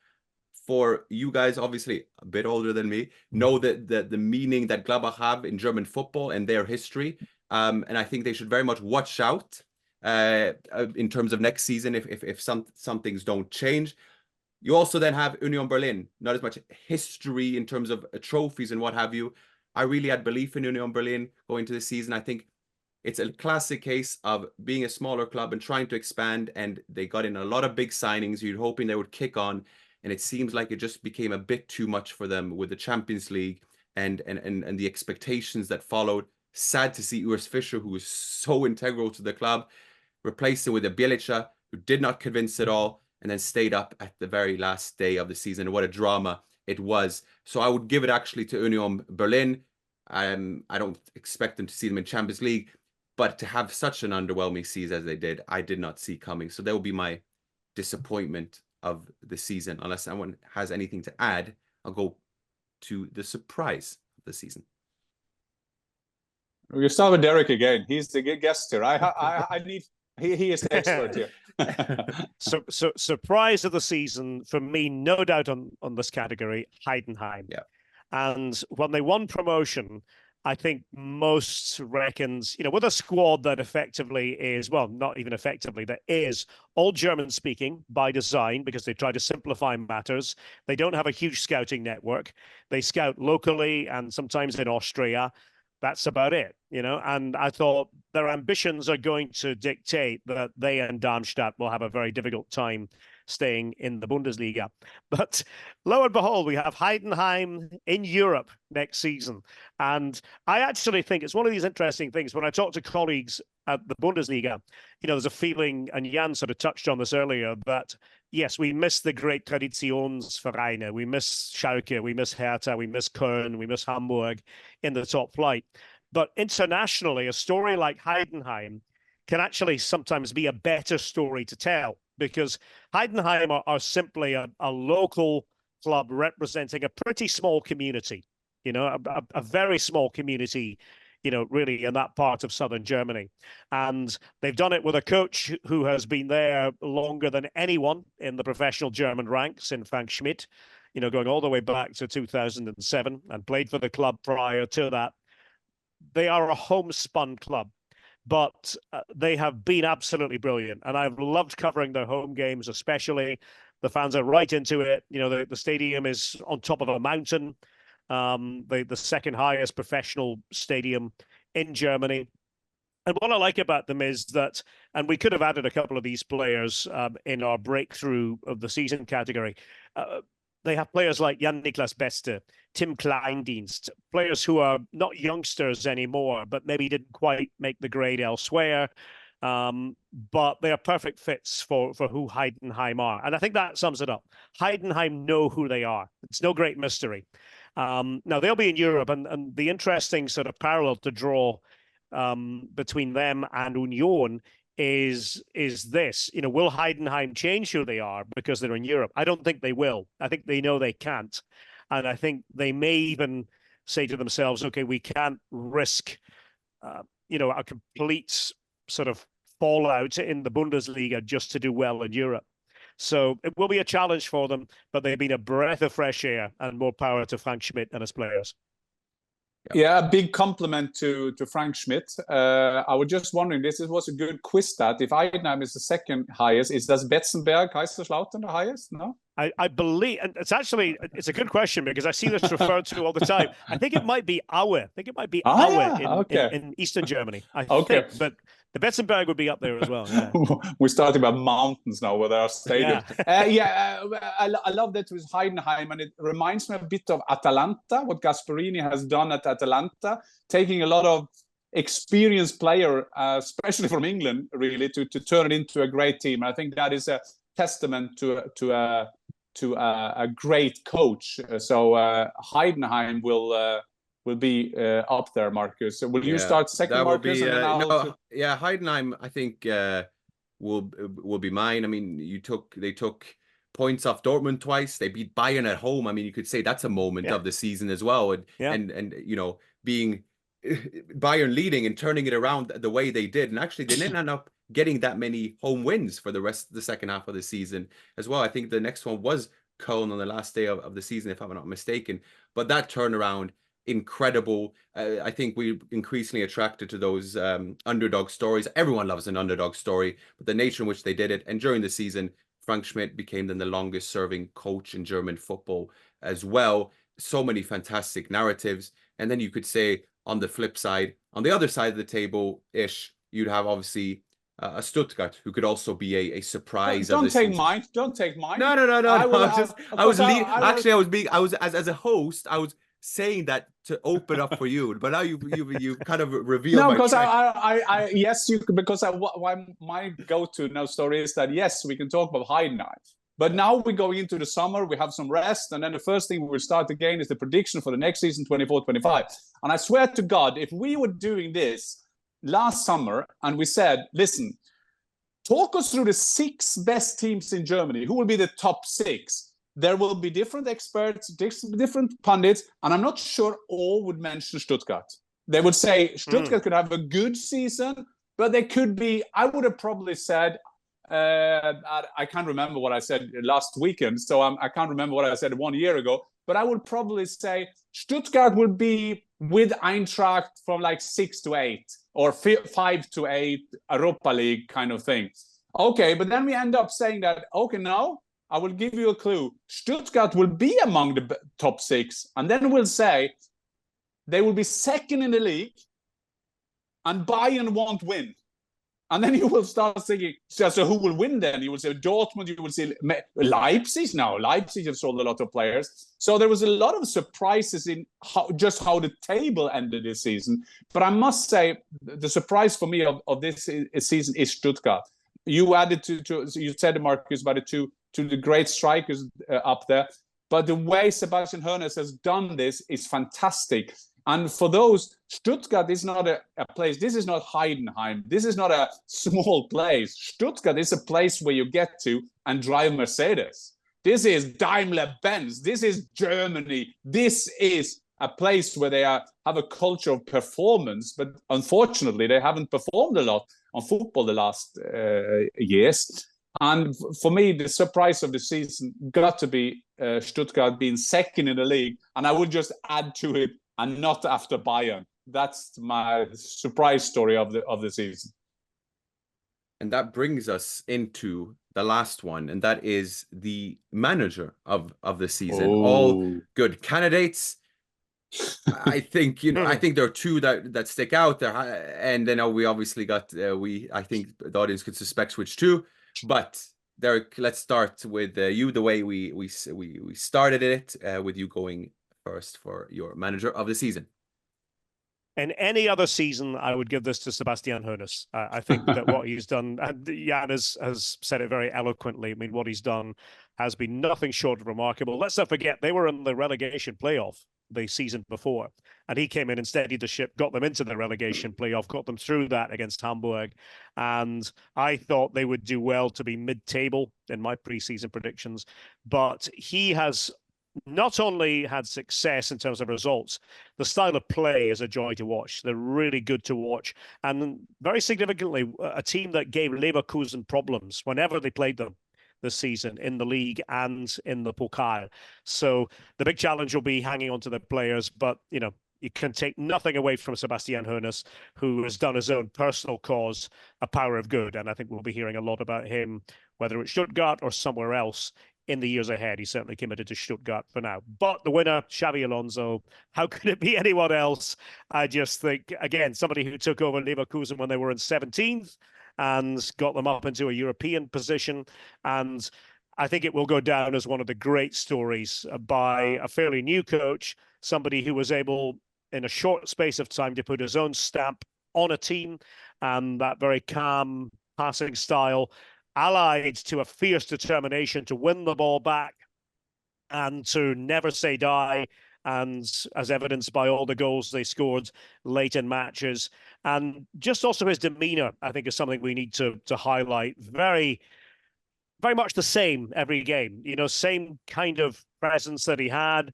For you guys, obviously a bit older than me, know that the meaning that Gladbach have in German football and their history. And I think they should very much watch out in terms of next season if some things don't change. You also then have Union Berlin, not as much history in terms of trophies and what have you. I really had belief in Union Berlin going into the season. I think it's a classic case of being a smaller club and trying to expand, and they got in a lot of big signings. You're hoping they would kick on, and it seems like it just became a bit too much for them with the Champions League and the expectations that followed. Sad to see Urs Fischer, who was so integral to the club, replaced him with a Bielica who did not convince at all, and then stayed up at the very last day of the season. What a drama it was. So I would give it actually to Union Berlin. I don't expect them to see them in Champions League, but to have such an underwhelming season as they did, I did not see coming. So that will be my disappointment of the season. Unless someone has anything to add, I'll go to the surprise of the season. We'll start with Derek again. He's the guest here. I need. He is the expert here. So surprise of the season for me, no doubt on this category, Heidenheim. Yeah. And when they won promotion, I think most reckons, with a squad that effectively is, well, not even effectively, that is all German speaking by design because they try to simplify matters. They don't have a huge scouting network. They scout locally and sometimes in Austria. That's about it, and I thought their ambitions are going to dictate that they and Darmstadt will have a very difficult time staying in the Bundesliga. But lo and behold, we have Heidenheim in Europe next season. And I actually think it's one of these interesting things. When I talk to colleagues at the Bundesliga, there's a feeling, and Jan sort of touched on this earlier, that yes, we miss the great Traditionsvereine. We miss Schalke, we miss Hertha, we miss Köln, we miss Hamburg in the top flight. But internationally, a story like Heidenheim can actually sometimes be a better story to tell, because Heidenheim are simply a local club representing a pretty small community, a very small community, really in that part of southern Germany. And they've done it with a coach who has been there longer than anyone in the professional German ranks, in Frank Schmidt, going all the way back to 2007 and played for the club prior to that. They are a homespun club, but they have been absolutely brilliant. And I've loved covering their home games, especially. The fans are right into it. The stadium is on top of a mountain, the second highest professional stadium in Germany. And what I like about them is that, and we could have added a couple of these players in our breakthrough of the season category. They have players like Jan-Niklas Beste, Tim Kleindienst, players who are not youngsters anymore, but maybe didn't quite make the grade elsewhere. But they are perfect fits for who Heidenheim are. And I think that sums it up. Heidenheim know who they are. It's no great mystery. Now, they'll be in Europe, and the interesting sort of parallel to draw between them and Union is this. Will Heidenheim change who they are because they're in Europe? I don't think they will. I think they know they can't. And I think they may even say to themselves, okay, we can't risk, a complete sort of fallout in the Bundesliga just to do well in Europe. So it will be a challenge for them, but they've been a breath of fresh air, and more power to Frank Schmidt and his players. Yeah, a big compliment to Frank Schmidt. I was just wondering, this was a good quiz stat. If Heidenheim is the second highest, does Betzenberg, Kaiserslautern the highest? No? I believe, and it's a good question because I see this referred to all the time. I think it might be Aue. I think it might be Aue in Eastern Germany. I think, but the Betzenberg would be up there as well. Yeah. We're starting about mountains now with our stadium. I love that with Heidenheim, and it reminds me a bit of Atalanta, what Gasperini has done at Atalanta, taking a lot of experienced player, especially from England, really, to turn it into a great team. I think that is a testament to a great coach. So Heidenheim will be up there, Marcus. Will you start second, Marcus? Heidenheim, I think will be mine. I mean, they took points off Dortmund twice. They beat Bayern at home. I mean, you could say that's a moment of the season as well. And you know, being Bayern leading and turning it around the way they did. And actually, they didn't end up getting that many home wins for the rest of the second half of the season as well. I think the next one was Köln on the last day of the season, if I'm not mistaken. But that turnaround, incredible. I think we're increasingly attracted to those underdog stories. Everyone loves an underdog story, but the nature in which they did it. And during the season, Frank Schmidt became then the longest serving coach in German football as well. So many fantastic narratives. And then you could say on the flip side, on the other side of the table-ish, you'd have obviously a Stuttgart, who could also be a surprise. Don't take mine. Don't take mine. No. As a host, I was saying that to open up for you, but now you kind of revealed. No, because I yes, you because my go-to now story is that yes, we can talk about Heidenheim. But now we're going into the summer, we have some rest, and then the first thing we will start again is the prediction for the next season, 24-25. And I swear to God, if we were doing this last summer and we said, listen, talk us through the 6 best teams in Germany, who will be the top 6? There will be different experts, different pundits, and I'm not sure all would mention Stuttgart. They would say Stuttgart could have a good season, but they could be, I would have probably said, I can't remember what I said last weekend, so I can't remember what I said 1 year ago, but I would probably say Stuttgart will be with Eintracht from like 6 to 8 or 5 to 8 Europa League kind of thing. Okay, but then we end up saying that, okay, now I will give you a clue. Stuttgart will be among the top 6, and then we'll say they will be second in the league and Bayern won't win. And then you will start thinking, so who will win then? You will say Dortmund, you will say Leipzig. Now, Leipzig have sold a lot of players. So there was a lot of surprises in how the table ended this season. But I must say, the surprise for me of this season is Stuttgart. You added you said, Marcus, about to the great strikers up there. But the way Sebastian Hoeneß has done this is fantastic. And for those, Stuttgart is not a place. This is not Heidenheim. This is not a small place. Stuttgart is a place where you get to and drive Mercedes. This is Daimler-Benz. This is Germany. This is a place where they have a culture of performance. But unfortunately, they haven't performed a lot on football the last years. And for me, the surprise of the season got to be Stuttgart being second in the league. And I would just add to it, and not after Bayern. That's my surprise story of the season. And that brings us into the last one, and that is the manager of the season. All good candidates. I think I think there are 2 that stick out there, and then we obviously got I think the audience could suspect which 2. But Derek, let's start with you. The way we started it, with you going first for your manager of the season. In any other season, I would give this to Sebastian Hoeneß. I think that what he's done, and Jan has said it very eloquently. I mean, what he's done has been nothing short of remarkable. Let's not forget, they were in the relegation playoff the season before, and he came in and steadied the ship, got them into the relegation playoff, got them through that against Hamburg. And I thought they would do well to be mid-table in my preseason predictions. But he has not only had success in terms of results, the style of play is a joy to watch. They're really good to watch. And very significantly, a team that gave Leverkusen problems whenever they played them this season in the league and in the Pokal. So the big challenge will be hanging on to the players, but, you can take nothing away from Sebastian Hoeneß, who has done his own personal cause a power of good. And I think we'll be hearing a lot about him, whether it's Stuttgart or somewhere else, in the years ahead. He's certainly committed to Stuttgart for now. But the winner, Xabi Alonso, how could it be anyone else? I just think, again, somebody who took over Leverkusen when they were in 17th and got them up into a European position. And I think it will go down as one of the great stories by a fairly new coach, somebody who was able, in a short space of time, to put his own stamp on a team, and that very calm passing style, allied to a fierce determination to win the ball back and to never say die, and as evidenced by all the goals they scored late in matches. And just also his demeanor, I think, is something we need to highlight. Very, very much the same every game, same kind of presence that he had,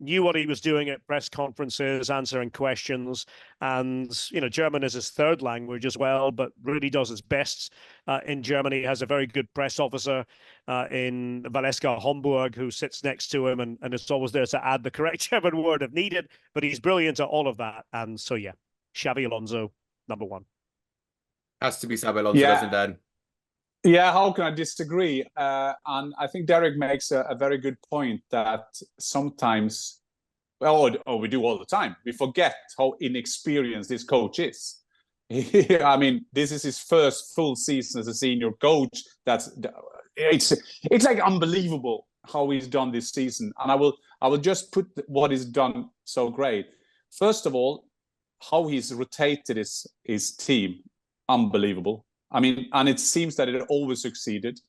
knew what he was doing at press conferences, answering questions. And, German is his third language as well, but really does his best in Germany. He has a very good press officer in Valeska Homburg who sits next to him and is always there to add the correct German word if needed. But he's brilliant at all of that. And so, yeah, Xabi Alonso, number one. Has to be Xabi Alonso, doesn't it? Yeah, how can I disagree? And I think Derek makes a very good point that sometimes, we do all the time, we forget how inexperienced this coach is. I mean, this is his first full season as a senior coach. It's like unbelievable how he's done this season. And I will just put what he's done so great. First of all, how he's rotated his team, unbelievable. I mean, and it seems that it always succeeded.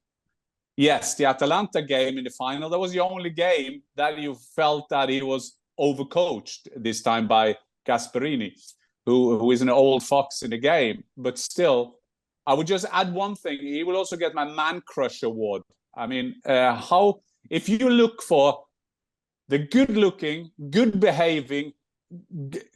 Yes, the Atalanta game in the final, that was the only game that you felt that he was overcoached this time by Gasperini, who is an old fox in the game. But still, I would just add one thing. He will also get my Man Crush Award. I mean, if you look for the good-looking, good-behaving,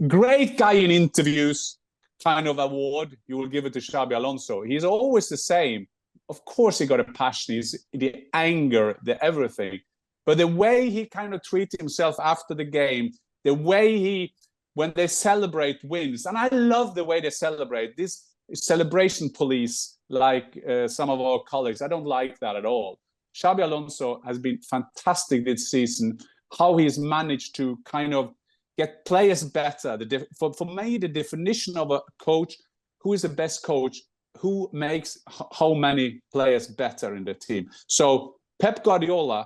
great guy in interviews kind of award, you will give it to Xabi Alonso. He's always the same. Of course, he got a passion, he's the anger, the everything. But the way he kind of treats himself after the game, the way when they celebrate wins, and I love the way they celebrate. This celebration police, like some of our colleagues, I don't like that at all. Xabi Alonso has been fantastic this season, how he's managed to kind of get players better. For me, the definition of a coach, who is the best coach, who makes how many players better in the team. So Pep Guardiola,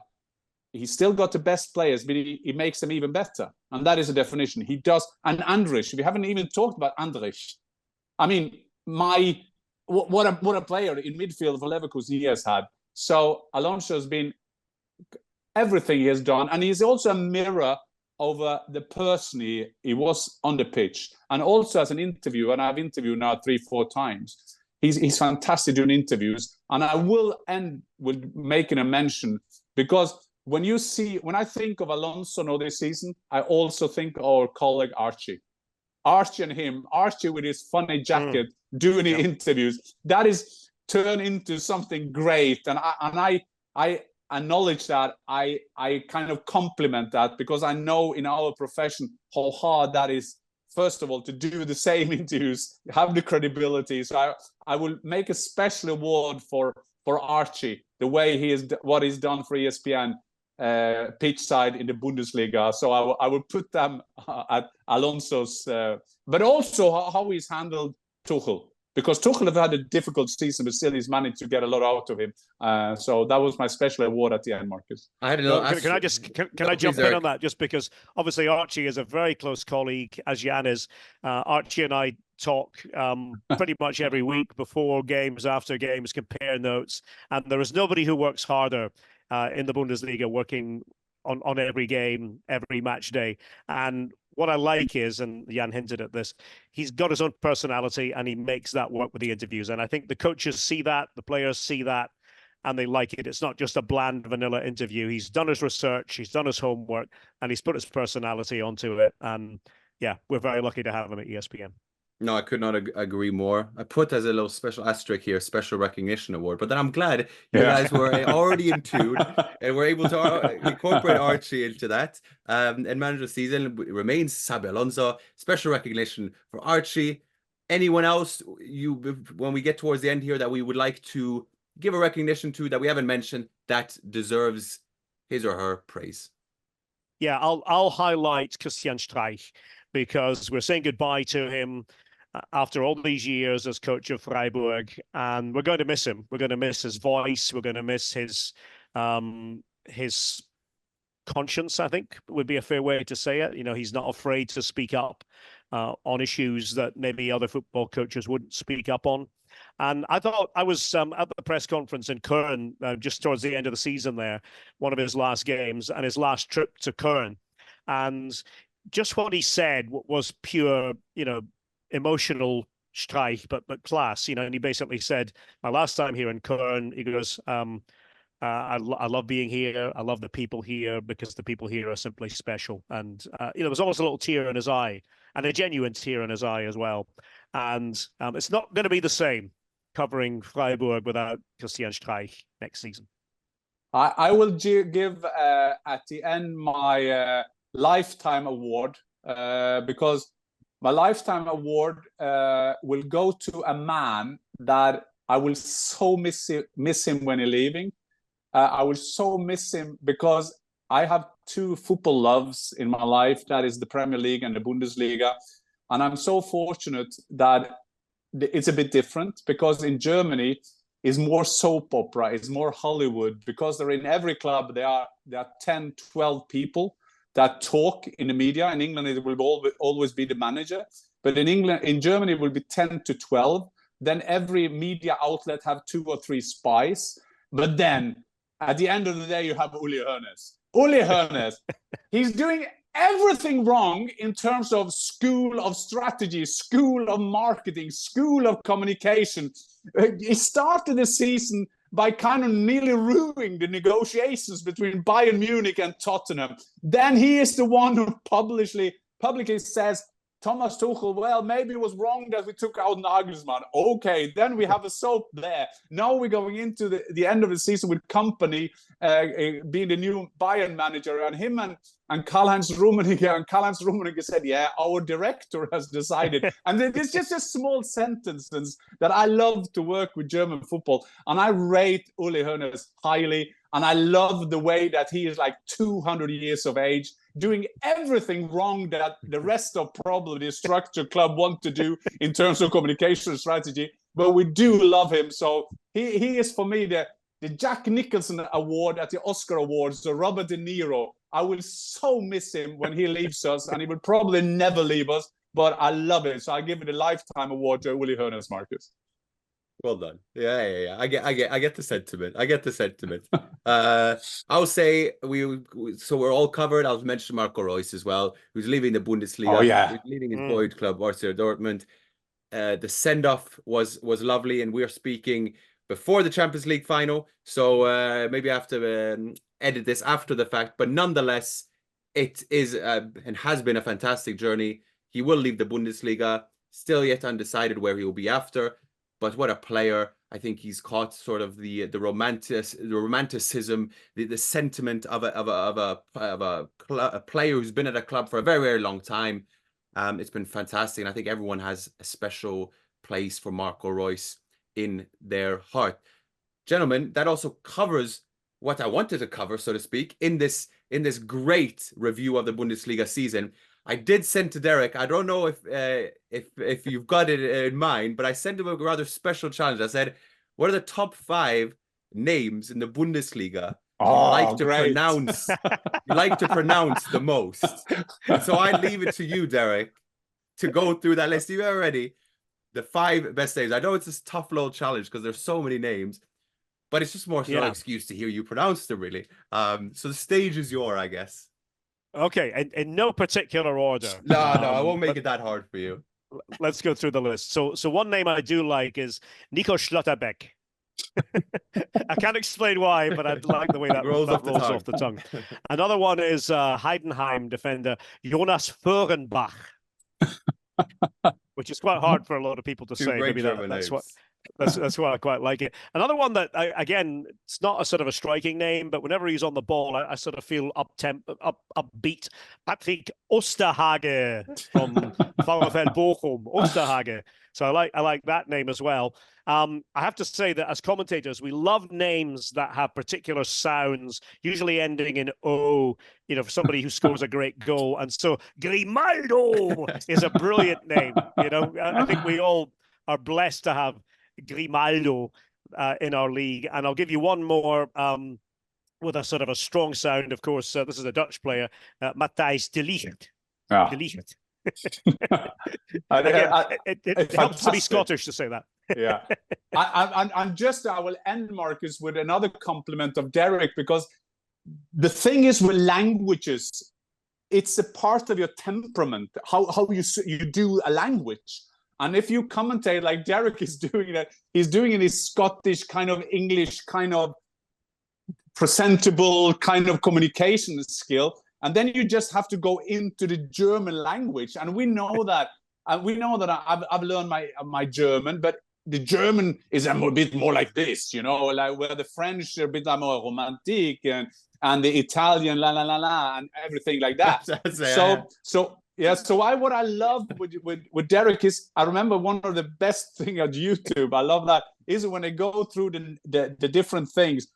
he's still got the best players, but he makes them even better. And that is a definition. He does. And Andrich, we haven't even talked about Andrich. I mean, what a player in midfield for Leverkusen he has had. So Alonso has been everything he has done. And he's also a mirror over the person he was on the pitch, and also as an interview. And I've interviewed now 3-4 times. He's fantastic doing interviews, and I will end with making a mention, because when I think of Alonso now this season, I also think of our colleague Archie with his funny jacket doing the interviews. That is turned into something great, and I acknowledge that. I kind of compliment that, because I know in our profession how hard that is, first of all, to do the same interviews, have the credibility. So I will make a special award for Archie, the way what he's done for ESPN pitch side in the Bundesliga. So I will put them at Alonso's, but also how he's handled Tuchel. Because Tuchel have had a difficult season, but still he's managed to get a lot out of him. So that was my special award at the end, Marcus. I had can I jump in on that? Just because obviously Archie is a very close colleague, as Jan is. Archie and I talk pretty much every week, before games, after games, compare notes. And there is nobody who works harder in the Bundesliga, working on every game, every match day. And what I like is, and Jan hinted at this, he's got his own personality and he makes that work with the interviews. And I think the coaches see that, the players see that, and they like it. It's not just a bland vanilla interview. He's done his research, he's done his homework, and he's put his personality onto it. And yeah, we're very lucky to have him at ESPN. No, I could not agree more. I put as a little special asterisk here, special recognition award. But then I'm glad you guys were already in tune and were able to incorporate Archie into that. And manager of the season remains Xabi Alonso. Special recognition for Archie. Anyone else when we get towards the end here that we would like to give a recognition to that we haven't mentioned that deserves his or her praise? Yeah, I'll highlight Christian Streich, because we're saying goodbye to him after all these years as coach of Freiburg, and we're going to miss him. We're going to miss his voice. We're going to miss his conscience, I think would be a fair way to say it. He's not afraid to speak up on issues that maybe other football coaches wouldn't speak up on. And I thought I was at the press conference in Köln just towards the end of the season there, one of his last games and his last trip to Köln. And just what he said was pure, emotional Streich, but class, and he basically said, my last time here in Köln, he goes, I love being here. I love the people here because the people here are simply special. And, there was almost a little tear in his eye and a genuine tear in his eye as well. And it's not going to be the same covering Freiburg without Christian Streich next season. I will give at the end my lifetime award because my lifetime award will go to a man that I will so miss him when he's leaving. I will so miss him because I have two football loves in my life. That is the Premier League and the Bundesliga. And I'm so fortunate that it's a bit different because in Germany is more soap opera, it's more Hollywood, because they're in every club. There are 10, 12 people that talk in the media. In England, it will always be the manager. But in Germany, it will be 10 to 12. Then every media outlet have 2 or 3 spies. But then at the end of the day, you have Uli Hoeneß. Uli Hoeneß, he's doing everything wrong in terms of school of strategy, school of marketing, school of communication. He started the season by kind of nearly ruining the negotiations between Bayern Munich and Tottenham. Then he is the one who publicly says, Thomas Tuchel, well, maybe it was wrong that we took out Nagelsmann. Okay, then we have a soap there. Now we're going into the end of the season with Kompany being the new Bayern manager, and him and Karl-Heinz Rummenigge. And Karl-Heinz Rummenigge said, yeah, our director has decided. And it's just a small sentences that I love to work with German football. And I rate Uli Hoeneß highly. And I love the way that he is like 200 years of age, doing everything wrong that the rest of probably the structure club want to do in terms of communication strategy. But we do love him. So he is for me the Jack Nicholson award at the Oscar Awards, the Robert De Niro. I will so miss him when he leaves us, and he will probably never leave us. But I love it. So I give it a lifetime award to Uli Hoeneß, Marcus. Well done. Yeah. I get the sentiment. I'll say we're all covered. I'll mention Marco Reus as well, who's leaving the Bundesliga. Oh, yeah. He's leaving his boyd club, Borussia Dortmund. The send-off was lovely, and we're speaking before the Champions League final. So maybe I have to edit this after the fact. But nonetheless, it is and has been a fantastic journey. He will leave the Bundesliga, still yet undecided where he will be after. But what a player. I think he's caught sort of the romanticism, the sentiment of a player who's been at a club for a very, very long time. It's been fantastic. And I think everyone has a special place for Marco Reus in their heart. Gentlemen, that also covers what I wanted to cover, so to speak, in this great review of the Bundesliga season. I did send to Derek. I don't know if you've got it in mind, but I sent him a rather special challenge. I said, "What are the top 5 names in the Bundesliga you like to pronounce the most?" So I leave it to you, Derek, to go through that list. You are ready? The 5 best names. I know it's this tough little challenge because there's so many names, but it's just more so an excuse to hear you pronounce them, really. So the stage is yours, I guess. Okay, in no particular order. No, I won't make it that hard for you. Let's go through the list. So one name I do like is Nico Schlotterbeck. I can't explain why, but I like the way that rolls off the tongue. Another one is Heidenheim defender Jonas Föhrenbach, which is quite hard for a lot of people to say. Maybe that's why I quite like it. Another one that, again, it's not a sort of a striking name, but whenever he's on the ball, I sort of feel upbeat. Patrick Osterhage from VfL Bochum. Osterhage. So I like that name as well. I have to say that as commentators, we love names that have particular sounds, usually ending in O, for somebody who scores a great goal. And so Grimaldo is a brilliant name. I think we all are blessed to have Grimaldo in our league. And I'll give you one more with a sort of a strong sound. Of course, this is a Dutch player, Matthijs de Ligt. De Ligt. Again, it helps to be Scottish to say that. Yeah. I will end, Marcus, with another compliment of Derek, because the thing is with languages, it's a part of your temperament, how you do a language. And if you commentate like Derek is doing that, he's doing it in his Scottish kind of English, kind of presentable kind of communication skill. And then you just have to go into the German language. And we know that I've learned my German, but the German is a bit more like this, like where the French are a bit more romantic, and the Italian la la la la and everything like that. What I love with Derek is, I remember one of the best thing on YouTube, I love that, is when they go through the different things.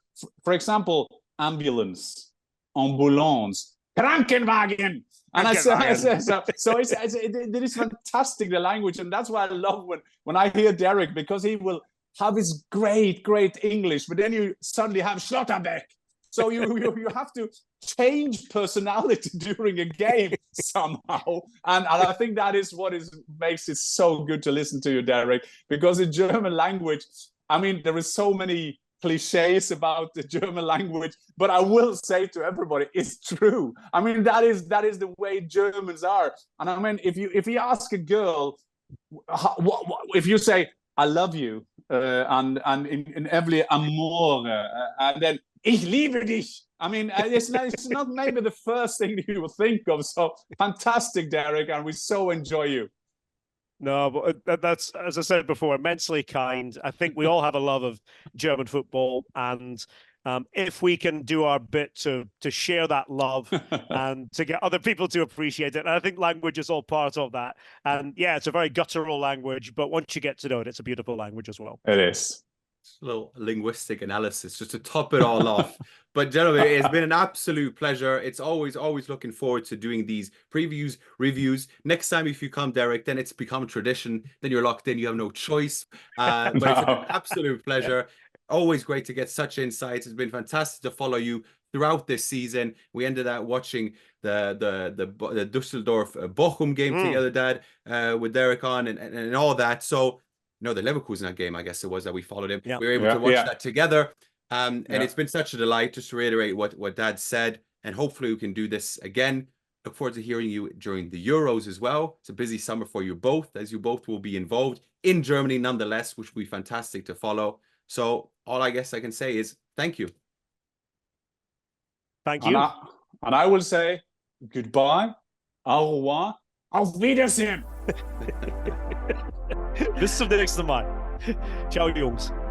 For example, ambulance, ambulance, Krankenwagen. And it is fantastic, the language. And that's why I love when I hear Derek, because he will have his great English, but then you suddenly have Schlotterbeck. So you have to change personality during a game somehow. And I think that is what makes it so good to listen to you, Derek, because in German language, I mean, there is so many cliches about the German language, but I will say to everybody, it's true. I mean, that is the way Germans are. And I mean, if you ask a girl, if you say I love you, and in every amor, and then ich liebe dich. I mean, it's not maybe the first thing that you will think of. So fantastic, Derek, and we so enjoy you. No, but that's, as I said before, immensely kind. I think we all have a love of German football, and if we can do our bit to share that love and to get other people to appreciate it, and I think language is all part of that. And yeah, it's a very guttural language, but once you get to know it, it's a beautiful language as well. It is. A little linguistic analysis just to top it all off. But gentlemen, it's been an absolute pleasure. It's always looking forward to doing these previews, reviews. Next time, if you come, Derek, then it's become a tradition. Then you're locked in. You have no choice. But it's an absolute pleasure. Always great to get such insights. It's been fantastic to follow you throughout this season. We ended up watching the Düsseldorf Bochum game together, Dad, with Derek on and all that. So, the Leverkusen game, I guess it was, that we followed him. Yeah. We were able to watch that together. And it's been such a delight. Just to reiterate what Dad said, and hopefully we can do this again. Look forward to hearing you during the Euros as well. It's a busy summer for you both, as you both will be involved in Germany nonetheless, which will be fantastic to follow. So all I guess I can say is thank you. Thank you. And I will say goodbye, au revoir, auf Wiedersehen. Bis zum nächsten Mal. Ciao, Jungs.